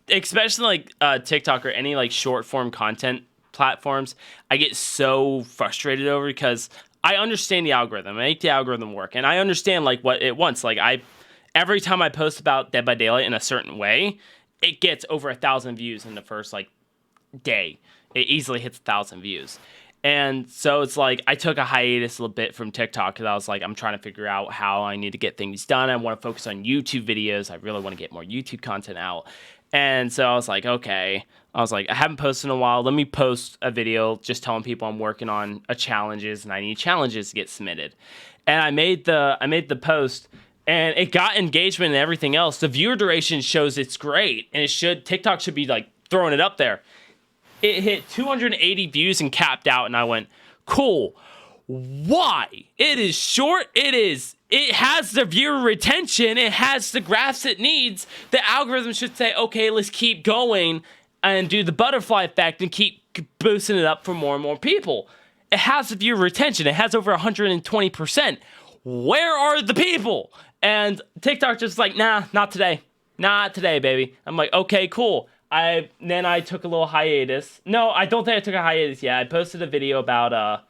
especially like TikTok or any like short form content platforms, I get so frustrated over because I understand the algorithm. I make the algorithm work, and I understand like what it wants. Like every time I post about Dead by Daylight in a certain way, it gets over 1,000 views in the first like day. It easily hits 1,000 views. And so it's like I took a hiatus a little bit from TikTok because I was like, I'm trying to figure out how I need to get things done. I want to focus on YouTube videos. I really want to get more YouTube content out. And so I was like, okay. I was like, I haven't posted in a while. Let me post a video just telling people I'm working on challenges and I need challenges to get submitted. And I made the post, and it got engagement and everything else. The viewer duration shows it's great, and TikTok should be like throwing it up there. It hit 280 views and capped out, and I went, cool. Why? It is short. It has the viewer retention. It has the graphs it needs. The algorithm should say, okay, let's keep going and do the butterfly effect and keep boosting it up for more and more people. It has the viewer retention. It has over 120%. Where are the people? And TikTok just like, nah, not today. Not today, baby. I'm like, okay, cool. Then I took a little hiatus. No, I don't think I took a hiatus yet. I posted a video about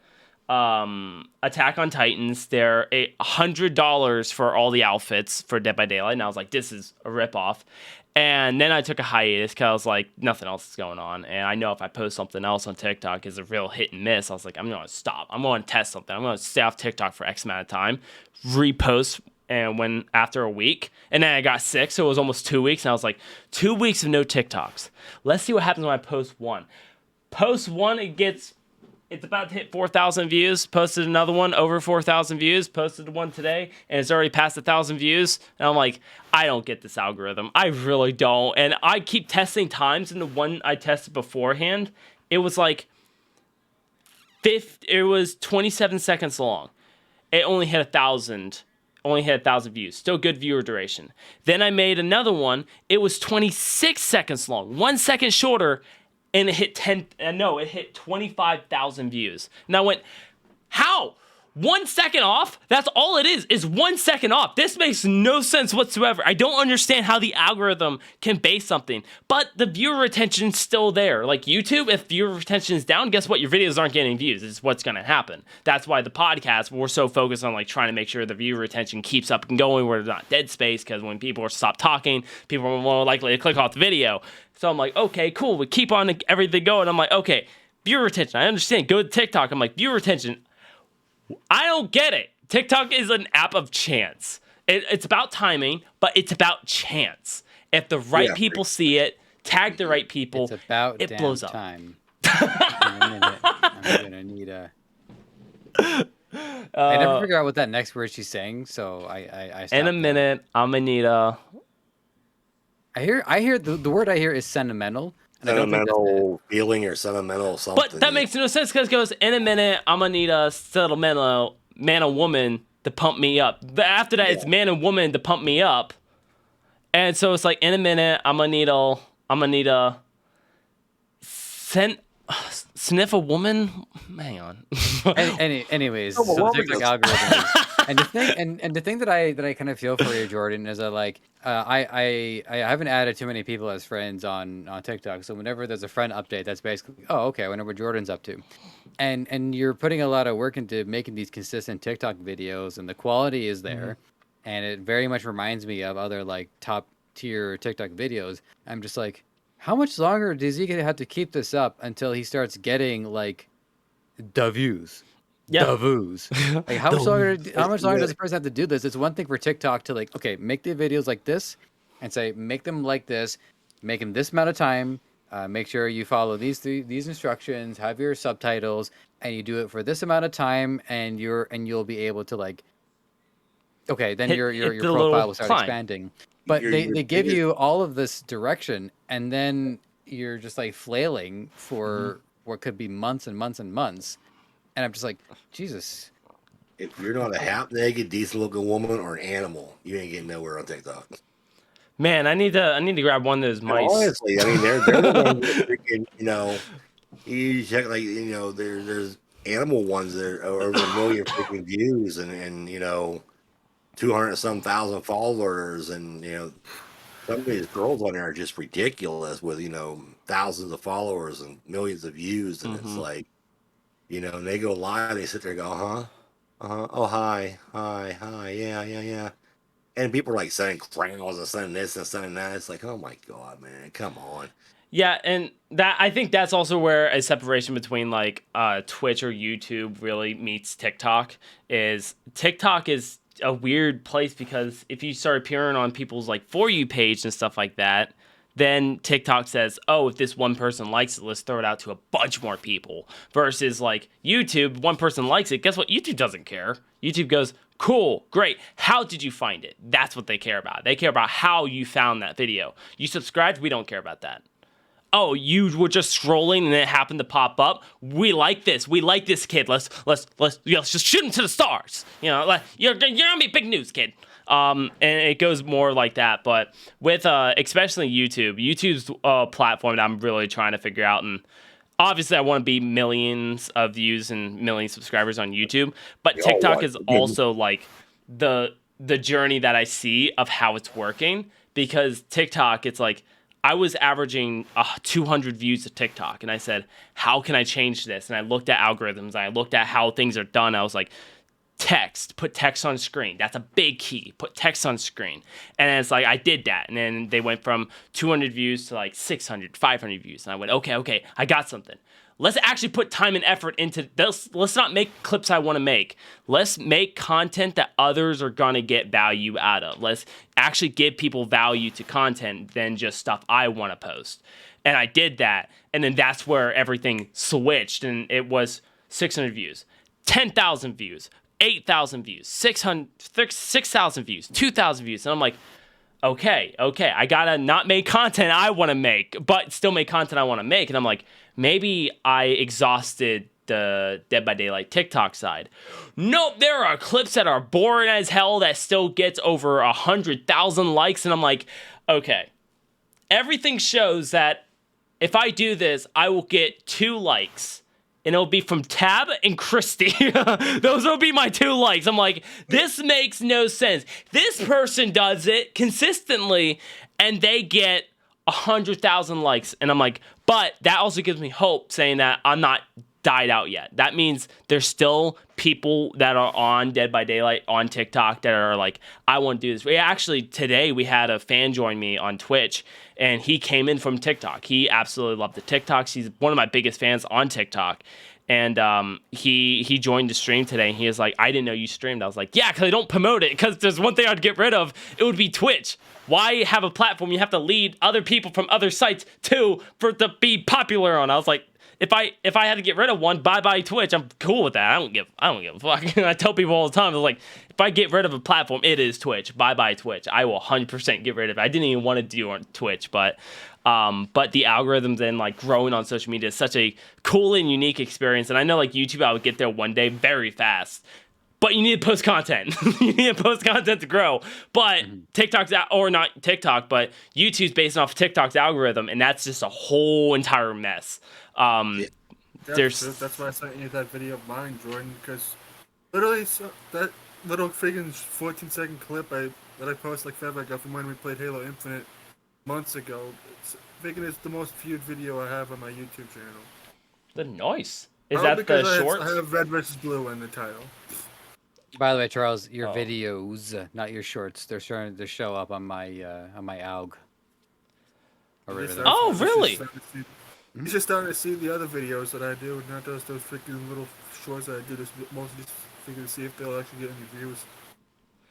Attack on Titans. They're $100 for all the outfits for Dead by Daylight, and I was like, this is a ripoff. And then I took a hiatus because I was like, nothing else is going on, and I know if I post something else on TikTok is a real hit and miss. I was like, I'm going to stop. I'm going to test something. I'm going to stay off TikTok for X amount of time, repost, and when after a week, and then I got sick, so it was almost 2 weeks, and I was like, 2 weeks of no TikToks. Let's see what happens when I post one. Post one, it's about to hit 4,000 views. Posted another one, over 4,000 views. Posted one today, and it's already past 1,000 views. And I'm like, I don't get this algorithm. I really don't. And I keep testing times, and the one I tested beforehand, it was like, it was 27 seconds long. It only hit 1,000 only hit 1,000 views. Still good viewer duration. Then I made another one. It was 26 seconds long, 1 second shorter, and it hit 25,000 views. And I went, how? 1 second off? That's all it is 1 second off. This makes no sense whatsoever. I don't understand how the algorithm can base something, but the viewer retention's still there. Like YouTube, if viewer retention is down, guess what? Your videos aren't getting views. It's what's going to happen. That's why the podcast, we're so focused on like trying to make sure the viewer retention keeps up and going. We're not dead space, because when people stop talking, people are more likely to click off the video. So I'm like, okay, cool. We keep on everything going. I'm like, okay, viewer retention. I understand. Go to TikTok. I'm like, viewer retention. I don't get it. TikTok is an app of chance. It's about timing, but it's about chance. If the right people see it, tag the right people, it's about it blows up. Time. In a minute, I'm gonna need a. I never figure out what that next word she's saying, so I in a minute, I'm gonna need a. I hear the word I hear is sentimental. Sentimental feeling or sentimental something. But that makes no sense, because it goes, in a minute, I'm gonna need a sentimental man or woman to pump me up. But after that, it's man and woman to pump me up. And so it's like, in a minute, I'm gonna need a sniff a woman. Hang on. Anyways, so TikTok algorithm. And the thing that I kind of feel for you, Jordan, is that like I haven't added too many people as friends on TikTok. So whenever there's a friend update, that's basically, oh, okay, I wonder what Jordan's up to. And you're putting a lot of work into making these consistent TikTok videos, and the quality is there. And it very much reminds me of other like top tier TikTok videos. I'm just like, how much longer does he have to keep this up until he starts getting like the views? Yeah. The views. Like how much longer does the person have to do this? It's one thing for TikTok to like, okay, make the videos like this and say, make them like this, make them this amount of time, make sure you follow these instructions, have your subtitles, and you do it for this amount of time, and you'll be able to like, okay, then your profile will start expanding. But they give you all of this direction, and then you're just like flailing for what could be months and months and months. And I'm just like, Jesus. If you're not a half-naked, decent-looking woman or an animal, you ain't getting nowhere on TikTok. Man, I need to grab one of those mice. Honestly, I mean, they're the ones that freaking, you check, like, there's animal ones that are over 1 million freaking views and 200 some thousand followers, and some of these girls on there are just ridiculous with thousands of followers and millions of views, and it's like, and they go live, they sit there and go, oh, hi, yeah, and people are like sending crowns and sending this and sending that. It's like, oh my god, man, come on. Yeah, and I think that's also where a separation between like Twitch or YouTube really meets TikTok. Is TikTok is a weird place, because if you start appearing on people's like For You page and stuff like that, then TikTok says, oh, if this one person likes it, let's throw it out to a bunch more people. Versus like YouTube, one person likes it, guess what? YouTube doesn't care. YouTube goes, cool, great. How did you find it? That's what they care about. They care about how you found that video. You subscribed, we don't care about that. Oh, you were just scrolling and it happened to pop up. We like this. We like this kid. Let's just shoot him to the stars. You're gonna be big news, kid. And it goes more like that. But with especially YouTube's platform that I'm really trying to figure out, and obviously I want to be millions of views and million subscribers on YouTube. But TikTok is also like the journey that I see of how it's working, because TikTok, it's like, I was averaging 200 views to TikTok, and I said, how can I change this? And I looked at algorithms, and I looked at how things are done. I was like, put text on screen. That's a big key. Put text on screen. And it's like, I did that. And then they went from 200 views to like 600, 500 views. And I went, okay, I got something. Let's actually put time and effort into this. Let's not make clips I want to make. Let's make content that others are going to get value out of. Let's actually give people value to content than just stuff I want to post. And I did that. And then that's where everything switched. And it was 600 views, 10,000 views, 8,000 views, 6,000 views, 2,000 views. And I'm like, okay, I gotta not make content I want to make, but still make content I want to make. And I'm like, maybe I exhausted the Dead by Daylight TikTok side. Nope, there are clips that are boring as hell that still gets over 100,000 likes, and I'm like, okay, everything shows that if I do this, I will get 2 likes. And it'll be from Tab and Christy. Those will be my 2 likes. I'm like, this makes no sense. This person does it consistently, and they get 100,000 likes. And I'm like, but that also gives me hope, saying that I'm not died out yet. That means there's still people that are on Dead by Daylight on TikTok that are like, I want to do this. Actually, today we had a fan join me on Twitch, and he came in from TikTok. He absolutely loved the TikToks. He's one of my biggest fans on TikTok. And he joined the stream today, and he was like, I didn't know you streamed. I was like, yeah, because I don't promote it, because there's one thing I'd get rid of. It would be Twitch. Why have a platform you have to lead other people from other sites to for it to be popular on? I was like, if I had to get rid of one, bye Twitch. I'm cool with that. I don't give a fuck. I tell people all the time, I was like, if I get rid of a platform, it is Twitch. Bye Twitch. I will 100% get rid of it. I didn't even want to do on Twitch, but the algorithms and like growing on social media is such a cool and unique experience. And I know like YouTube, I would get there one day very fast. But you need to post content. You need to post content to grow. But TikTok's or not TikTok, but YouTube's based off TikTok's algorithm, and that's just a whole entire mess. That's why I sent you that video of mine, Jordan, because literally that little friggin' 14-second clip that I posted like forever ago from when we played Halo Infinite months ago. It's the most viewed video I have on my YouTube channel. The noise. Is that the shorts? I have red versus blue in the title. By the way, Charles, your videos, not your shorts, they're starting to show up on my ALG. Oh, really? He's just starting to see the other videos that I do, not those freaking little shorts that I do. Mostly just figuring to see if they'll actually get any views.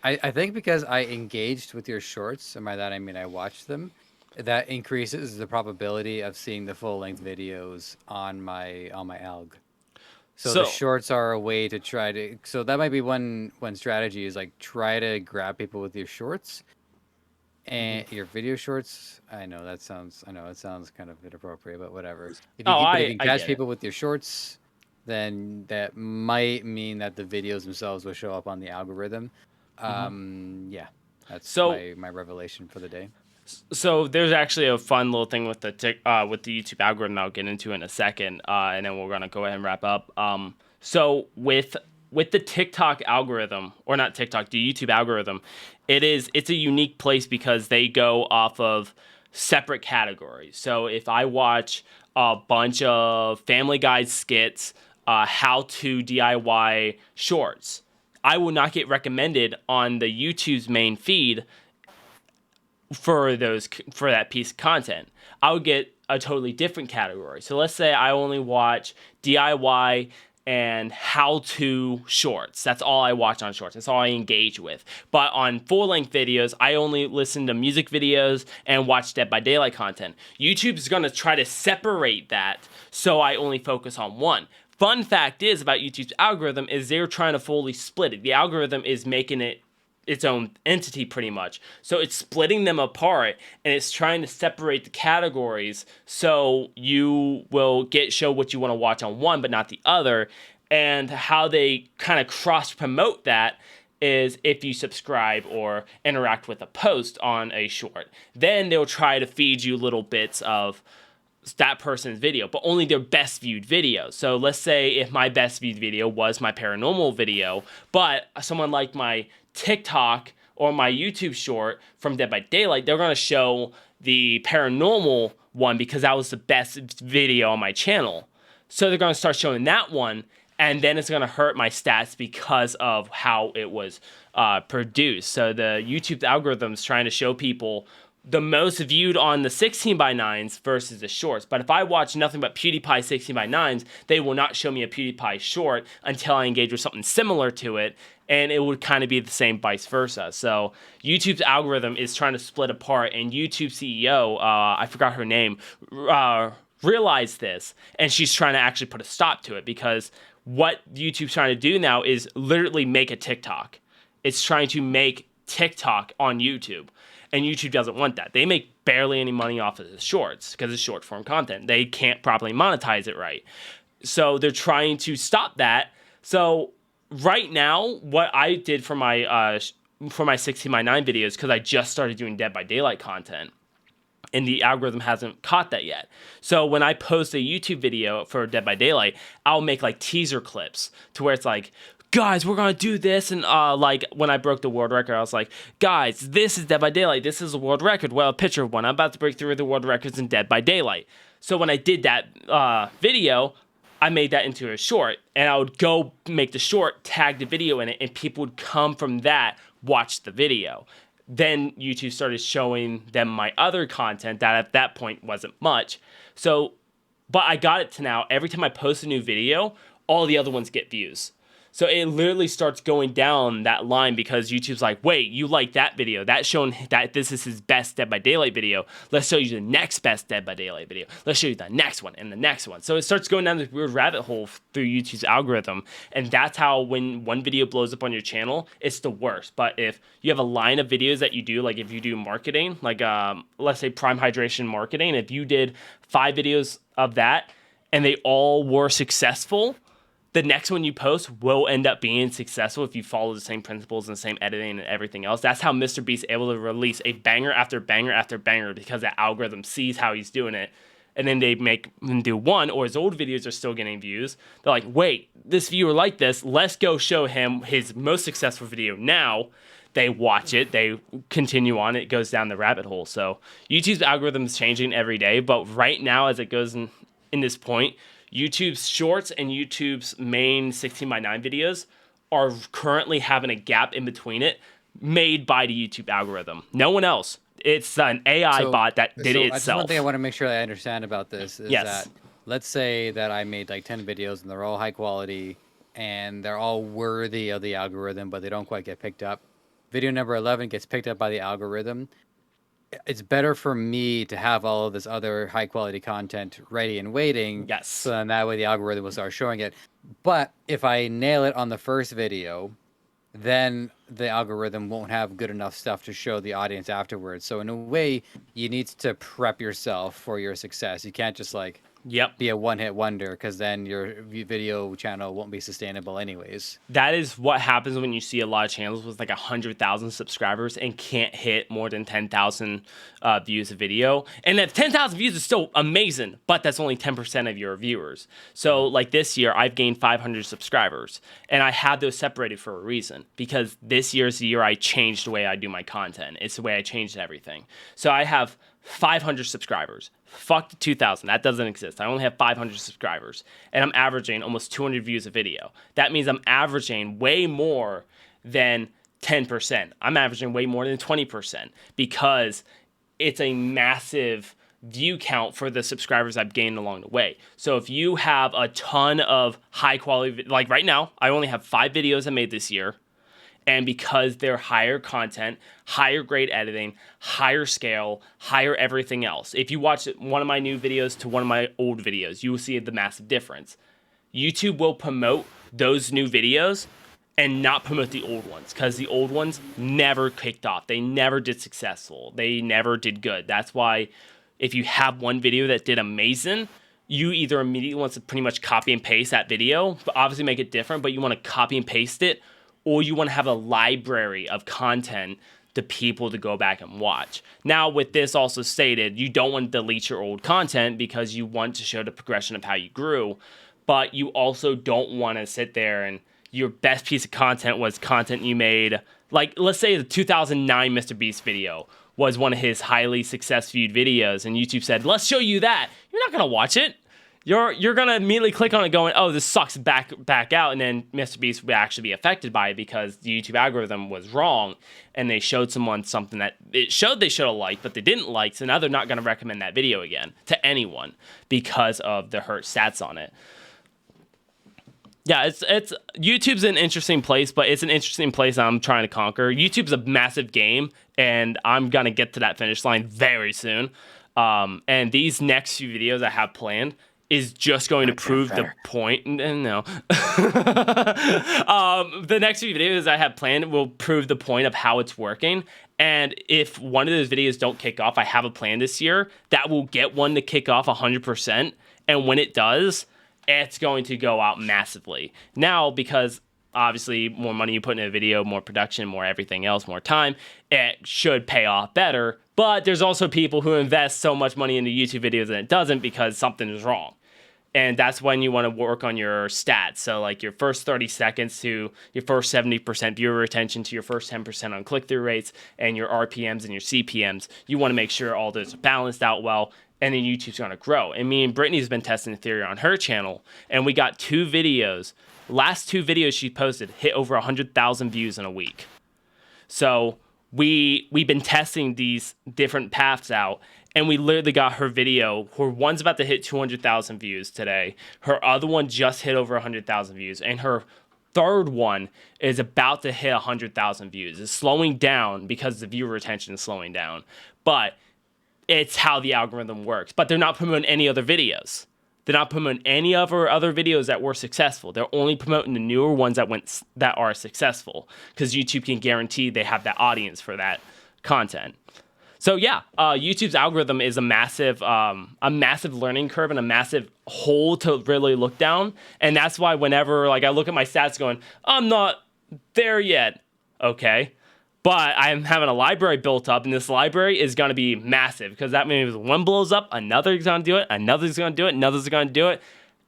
I think because I engaged with your shorts, and by that I mean I watched them, that increases the probability of seeing the full-length videos on my ALG. So the shorts are a way to try to. So that might be one strategy is like try to grab people with your shorts, and your video shorts. I know it sounds kind of inappropriate, but whatever. If you can catch people with your shorts, then that might mean that the videos themselves will show up on the algorithm. Yeah, that's my revelation for the day. So there's actually a fun little thing with the YouTube algorithm I'll get into in a second, and then we're gonna go ahead and wrap up. So with the TikTok algorithm, or not TikTok, the YouTube algorithm, it's a unique place because they go off of separate categories. So if I watch a bunch of Family Guy skits, how to DIY shorts, I will not get recommended on the YouTube's main feed for that piece of content. I would get a totally different category. So let's say I only watch DIY and how-to shorts. That's all I watch on shorts. That's all I engage with. But on full-length videos, I only listen to music videos and watch Dead by Daylight content. YouTube's going to try to separate that, so I only focus on one. Fun fact is about YouTube's algorithm is they're trying to fully split it. The algorithm is making it its own entity pretty much. So it's splitting them apart, and it's trying to separate the categories so you will show what you want to watch on one but not the other. And how they kind of cross promote that is if you subscribe or interact with a post on a short, then they'll try to feed you little bits of that person's video, but only their best viewed video. So let's say if my best viewed video was my paranormal video, but someone liked my TikTok or my YouTube short from Dead by Daylight, they're going to show the paranormal one because that was the best video on my channel. So they're going to start showing that one, and then it's going to hurt my stats because of how it was produced. So the YouTube algorithm is trying to show people the most viewed on the 16:9s versus the shorts. But if I watch nothing but PewDiePie 16:9s, they will not show me a PewDiePie short until I engage with something similar to it, and it would kind of be the same vice versa. So YouTube's algorithm is trying to split apart, and YouTube CEO, I forgot her name, realized this, and she's trying to actually put a stop to it, because what YouTube's trying to do now is literally make a TikTok. It's trying to make TikTok on YouTube. And YouTube doesn't want that. They make barely any money off of the shorts because it's short form content. They can't properly monetize it right. So they're trying to stop that. So right now, what I did for my 16:9 videos, because I just started doing Dead by Daylight content, and the algorithm hasn't caught that yet. So when I post a YouTube video for Dead by Daylight, I'll make like teaser clips to where it's like, guys, we're gonna do this, and like when I broke the world record, I was like, guys, this is Dead by Daylight. This is a world record. Well, a picture of one. I'm about to break through the world records in Dead by Daylight. So when I did that video, I made that into a short, and I would go make the short, tag the video in it, and people would come from that, watch the video. Then YouTube started showing them my other content that at that point wasn't much. So, but I got it to now, every time I post a new video, all the other ones get views. So it literally starts going down that line because YouTube's like, wait, you like that video? That's showing that this is his best Dead by Daylight video. Let's show you the next best Dead by Daylight video. Let's show you the next one and the next one. So it starts going down this weird rabbit hole through YouTube's algorithm. And that's how when one video blows up on your channel, it's the worst. But if you have a line of videos that you do, like if you do marketing, like let's say Prime Hydration marketing, if you did 5 videos of that and they all were successful, the next one you post will end up being successful if you follow the same principles and the same editing and everything else. That's how Mr. Beast is able to release a banger after banger after banger, because the algorithm sees how he's doing it. And then they make him do one, or his old videos are still getting views. They're like, wait, this viewer liked this. Let's go show him his most successful video now. They watch it. They continue on. It goes down the rabbit hole. So YouTube's algorithm is changing every day. But right now, as it goes in this point, YouTube's shorts and YouTube's main 16:9 videos are currently having a gap in between it, made by the YouTube algorithm. No one else. It's an AI bot that did it itself. One thing I want to make sure that I understand about this is that, let's say that I made like 10 videos and they're all high quality and they're all worthy of the algorithm, but they don't quite get picked up. Video number 11 gets picked up by the algorithm. It's better for me to have all of this other high quality content ready and waiting. Yes. So then that way the algorithm will start showing it. But if I nail it on the first video, then the algorithm won't have good enough stuff to show the audience afterwards. So in a way, you need to prep yourself for your success. You can't just like be a one-hit wonder, because then your video channel won't be sustainable anyways. That is what happens when you see a lot of channels with like 100,000 subscribers and can't hit more than 10,000 views a video. And that 10,000 views is still amazing, but that's only 10% of your viewers. So like this year, I've gained 500 subscribers, and I had those separated for a reason, because this year is the year I changed the way I do my content. It's the way I changed everything. So I have 500 subscribers. Fuck the 2,000. That doesn't exist. I only have 500 subscribers, and I'm averaging almost 200 views a video. That means I'm averaging way more than 10%. I'm averaging way more than 20%, because it's a massive view count for the subscribers I've gained along the way. So if you have a ton of high quality, like right now, I only have 5 videos I made this year. And because they're higher content, higher grade editing, higher scale, higher everything else. If you watch one of my new videos to one of my old videos, you will see the massive difference. YouTube will promote those new videos and not promote the old ones, because the old ones never kicked off. They never did successful. They never did good. That's why if you have one video that did amazing, you either immediately want to pretty much copy and paste that video, but obviously make it different, but you want to copy and paste it, or you want to have a library of content to people to go back and watch. Now, with this also stated, you don't want to delete your old content because you want to show the progression of how you grew, but you also don't want to sit there and your best piece of content was content you made. Like, let's say the 2009 Mr. Beast video was one of his highly success-viewed videos, and YouTube said, let's show you that. You're not going to watch it. You're going to immediately click on it going, oh, this sucks, back out, and then Mr. Beast would actually be affected by it because the YouTube algorithm was wrong, and they showed someone something that it showed they should have liked, but they didn't like, so now they're not going to recommend that video again to anyone because of the hurt stats on it. Yeah, it's YouTube's an interesting place, but it's an interesting place I'm trying to conquer. YouTube's a massive game, and I'm going to get to that finish line very soon. And these next few videos I have planned is just going to prove the point. No. The next few videos I have planned will prove the point of how it's working. And if one of those videos don't kick off, I have a plan this year that will get one to kick off 100%. And when it does, it's going to go out massively. Now, because obviously more money you put in a video, more production, more everything else, more time, it should pay off better. But there's also people who invest so much money into YouTube videos and it doesn't because something is wrong. And that's when you want to work on your stats. So like your first 30 seconds to your first 70% viewer retention to your first 10% on click-through rates and your RPMs and your CPMs. You want to make sure all those are balanced out well, and then YouTube's going to grow. And me and Brittany's been testing the theory on her channel, and we got 2 videos. Last 2 videos she posted hit over 100,000 views in a week. So we've been testing these different paths out, and we literally got her video. Her one's about to hit 200,000 views today. Her other one just hit over 100,000 views, and her third one is about to hit 100,000 views. It's slowing down because the viewer retention is slowing down, but it's how the algorithm works. But they're not promoting any other videos. They're not promoting any of our other videos that were successful. They're only promoting the newer ones that are successful because YouTube can guarantee they have that audience for that content. So yeah, YouTube's algorithm is a massive learning curve and a massive hole to really look down. And that's why whenever like I look at my stats going, I'm not there yet. Okay. But I'm having a library built up, and this library is going to be massive because that means one blows up, another's going to do it, another's going to do it, another's going to do it.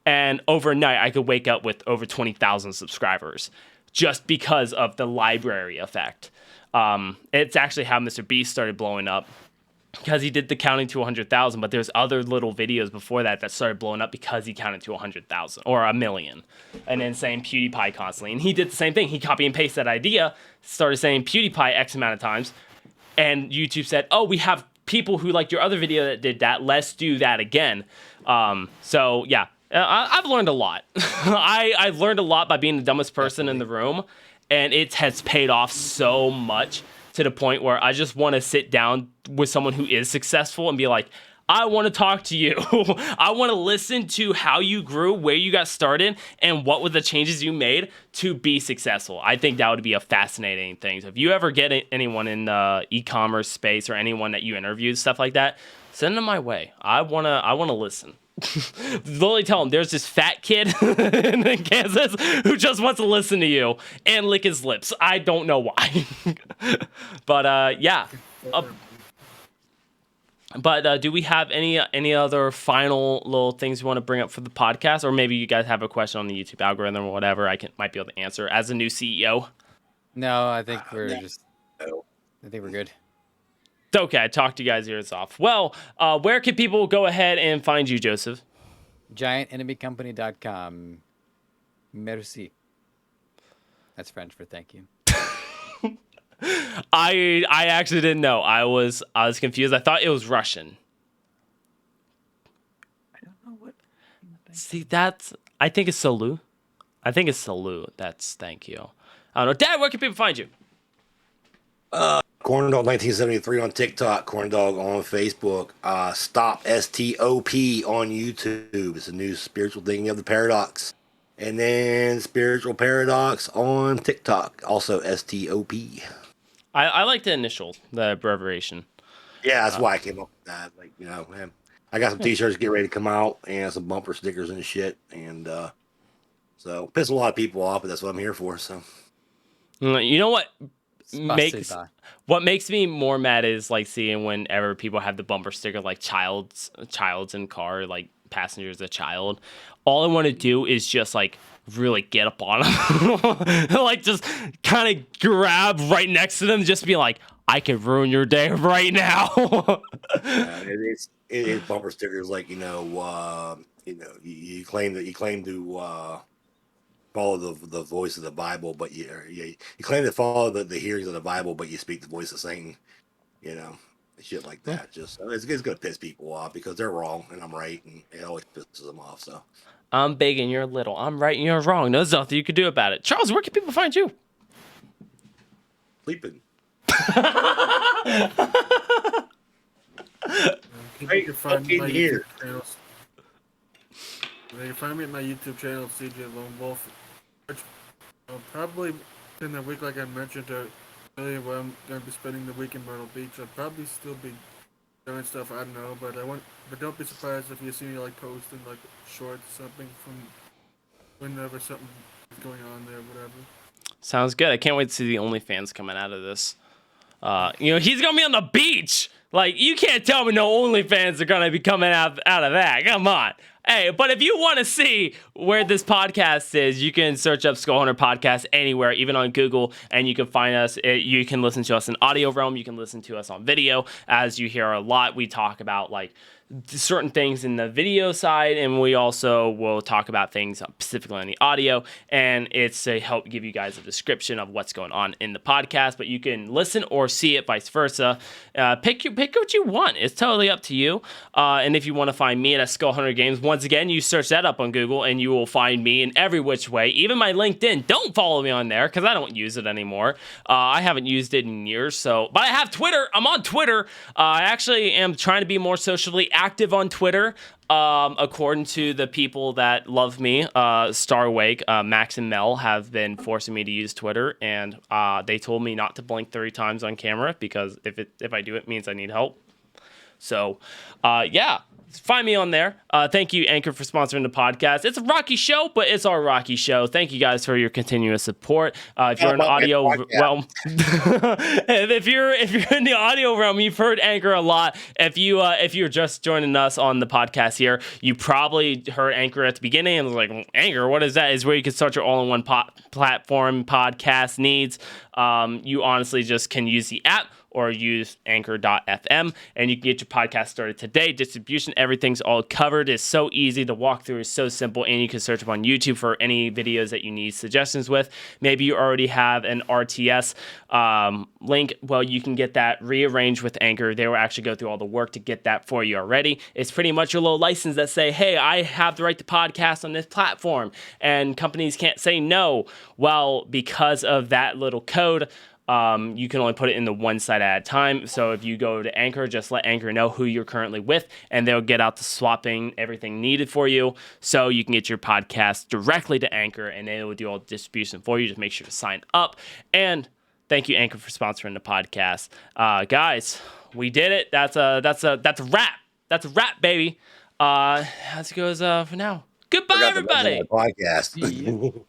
And overnight, I could wake up with over 20,000 subscribers just because of the library effect. It's actually how Mr. Beast started blowing up because he did the counting to 100,000, but there's other little videos before that started blowing up because he counted to 100,000 or 1,000,000 and then saying PewDiePie constantly. And he did the same thing. He copy and paste that idea, started saying PewDiePie X amount of times, and YouTube said, oh, we have people who like your other video that did that. Let's do that again. So yeah, I've learned a lot. I've learned a lot by being the dumbest person in the room, and it has paid off so much to the point where I just want to sit down with someone who is successful and be like, I want to talk to you. I want to listen to how you grew, where you got started, and what were the changes you made to be successful. I think that would be a fascinating thing. So if you ever get anyone in the e-commerce space or anyone that you interview, stuff like that, send them my way. I wanna listen. Literally tell him there's this fat kid in Kansas who just wants to listen to you and lick his lips. I don't know why. But yeah. But do we have any other final little things you want to bring up for the podcast, or maybe you guys have a question on the YouTube algorithm or whatever? Might be able to answer as a new CEO. No, I think we're good. It's okay. I talked to you guys' ears off. Well, where can people go ahead and find you, Joseph? GiantEnemyCompany.com. Merci. That's French for thank you. I actually didn't know. I was confused. I thought it was Russian. I don't know what. See, I think it's Salut. That's thank you. I don't know. Dad, where can people find you? Corndog 1973 on TikTok, Corndog on Facebook, Stop STOP on YouTube. It's a new spiritual thinking of the paradox. And then Spiritual Paradox on TikTok, also STOP. I like the initial, the abbreviation. Yeah, that's why I came up with that. Like, you know, I got some t-shirts get ready to come out and some bumper stickers and shit. And so piss a lot of people off, but that's what I'm here for. So you know what makes me more mad is like seeing whenever people have the bumper sticker like child's in car, like passengers a child. All I want to do is just like really get up on them, like just kind of grab right next to them, just be like, I could ruin your day right now. It is bumper stickers like you claim to follow the voice of the Bible, but you claim to follow the hearings of the Bible, but you speak the voice of Satan. You know, shit like that. Just it's gonna piss people off because they're wrong and I'm right, and it always pisses them off. So I'm big and you're little. I'm right and you're wrong. There's nothing you can do about it. Charles, where can people find you? Sleeping. You can find me at my YouTube channels. You can find me at my YouTube channel, CJ Lone Wolf. Probably in the week, like I mentioned earlier, where I'm going to be spending the week in Myrtle Beach. I'll probably still be doing stuff. I don't know, but but don't be surprised if you see me like posting like shorts or something from whenever something is going on there, whatever. Sounds good. I can't wait to see the OnlyFans coming out of this. He's gonna be on the beach. Like, you can't tell me no OnlyFans are gonna be coming out of that. Come on. Hey, but if you want to see where this podcast is, you can search up Skull Hunter Podcast anywhere, even on Google, and you can find us. You can listen to us in audio realm. You can listen to us on video. As you hear a lot, we talk about like certain things in the video side, and we also will talk about things specifically on the audio, and it's to help give you guys a description of what's going on in the podcast, but you can listen or see it vice versa. Pick what you want. It's totally up to you. And if you want to find me at Skull Hunter Games, once again, you search that up on Google and you will find me in every which way, even my LinkedIn. Don't follow me on there because I don't use it anymore. I haven't used it in years, but I have Twitter. I'm on Twitter. I actually am trying to be more socially active on Twitter, according to the people that love me. Starwake, Max and Mel have been forcing me to use Twitter, and they told me not to blink 30 times on camera because if I do, it means I need help. So, yeah. Find me on there. Thank you, Anchor, for sponsoring the podcast. It's a rocky show, but it's our rocky show. Thank you guys for your continuous support. If you're in the audio realm, if you're in the audio realm, you've heard Anchor a lot. If you're just joining us on the podcast here, you probably heard Anchor at the beginning and was like, Anchor, what is that? Is where you can start your all-in-one platform podcast needs. You honestly just can use the app or use anchor.fm, and you can get your podcast started today. Distribution, everything's all covered. It's so easy to walk through. It's so simple, and you can search up on YouTube for any videos that you need suggestions with. Maybe you already have an RTS link. Well, you can get that rearranged with Anchor. They will actually go through all the work to get that for you already. It's pretty much your little license that say, hey, I have the right to podcast on this platform, and companies can't say no. Well, because of that little code, you can only put it in the one site at a time. So if you go to Anchor, just let Anchor know who you're currently with, and they'll get out the swapping everything needed for you. So you can get your podcast directly to Anchor, and they will do all the distribution for you. Just make sure to sign up. And thank you, Anchor, for sponsoring the podcast. Guys, we did it. That's a wrap. That's a wrap, baby. As it goes for now. Goodbye, everybody. Podcast.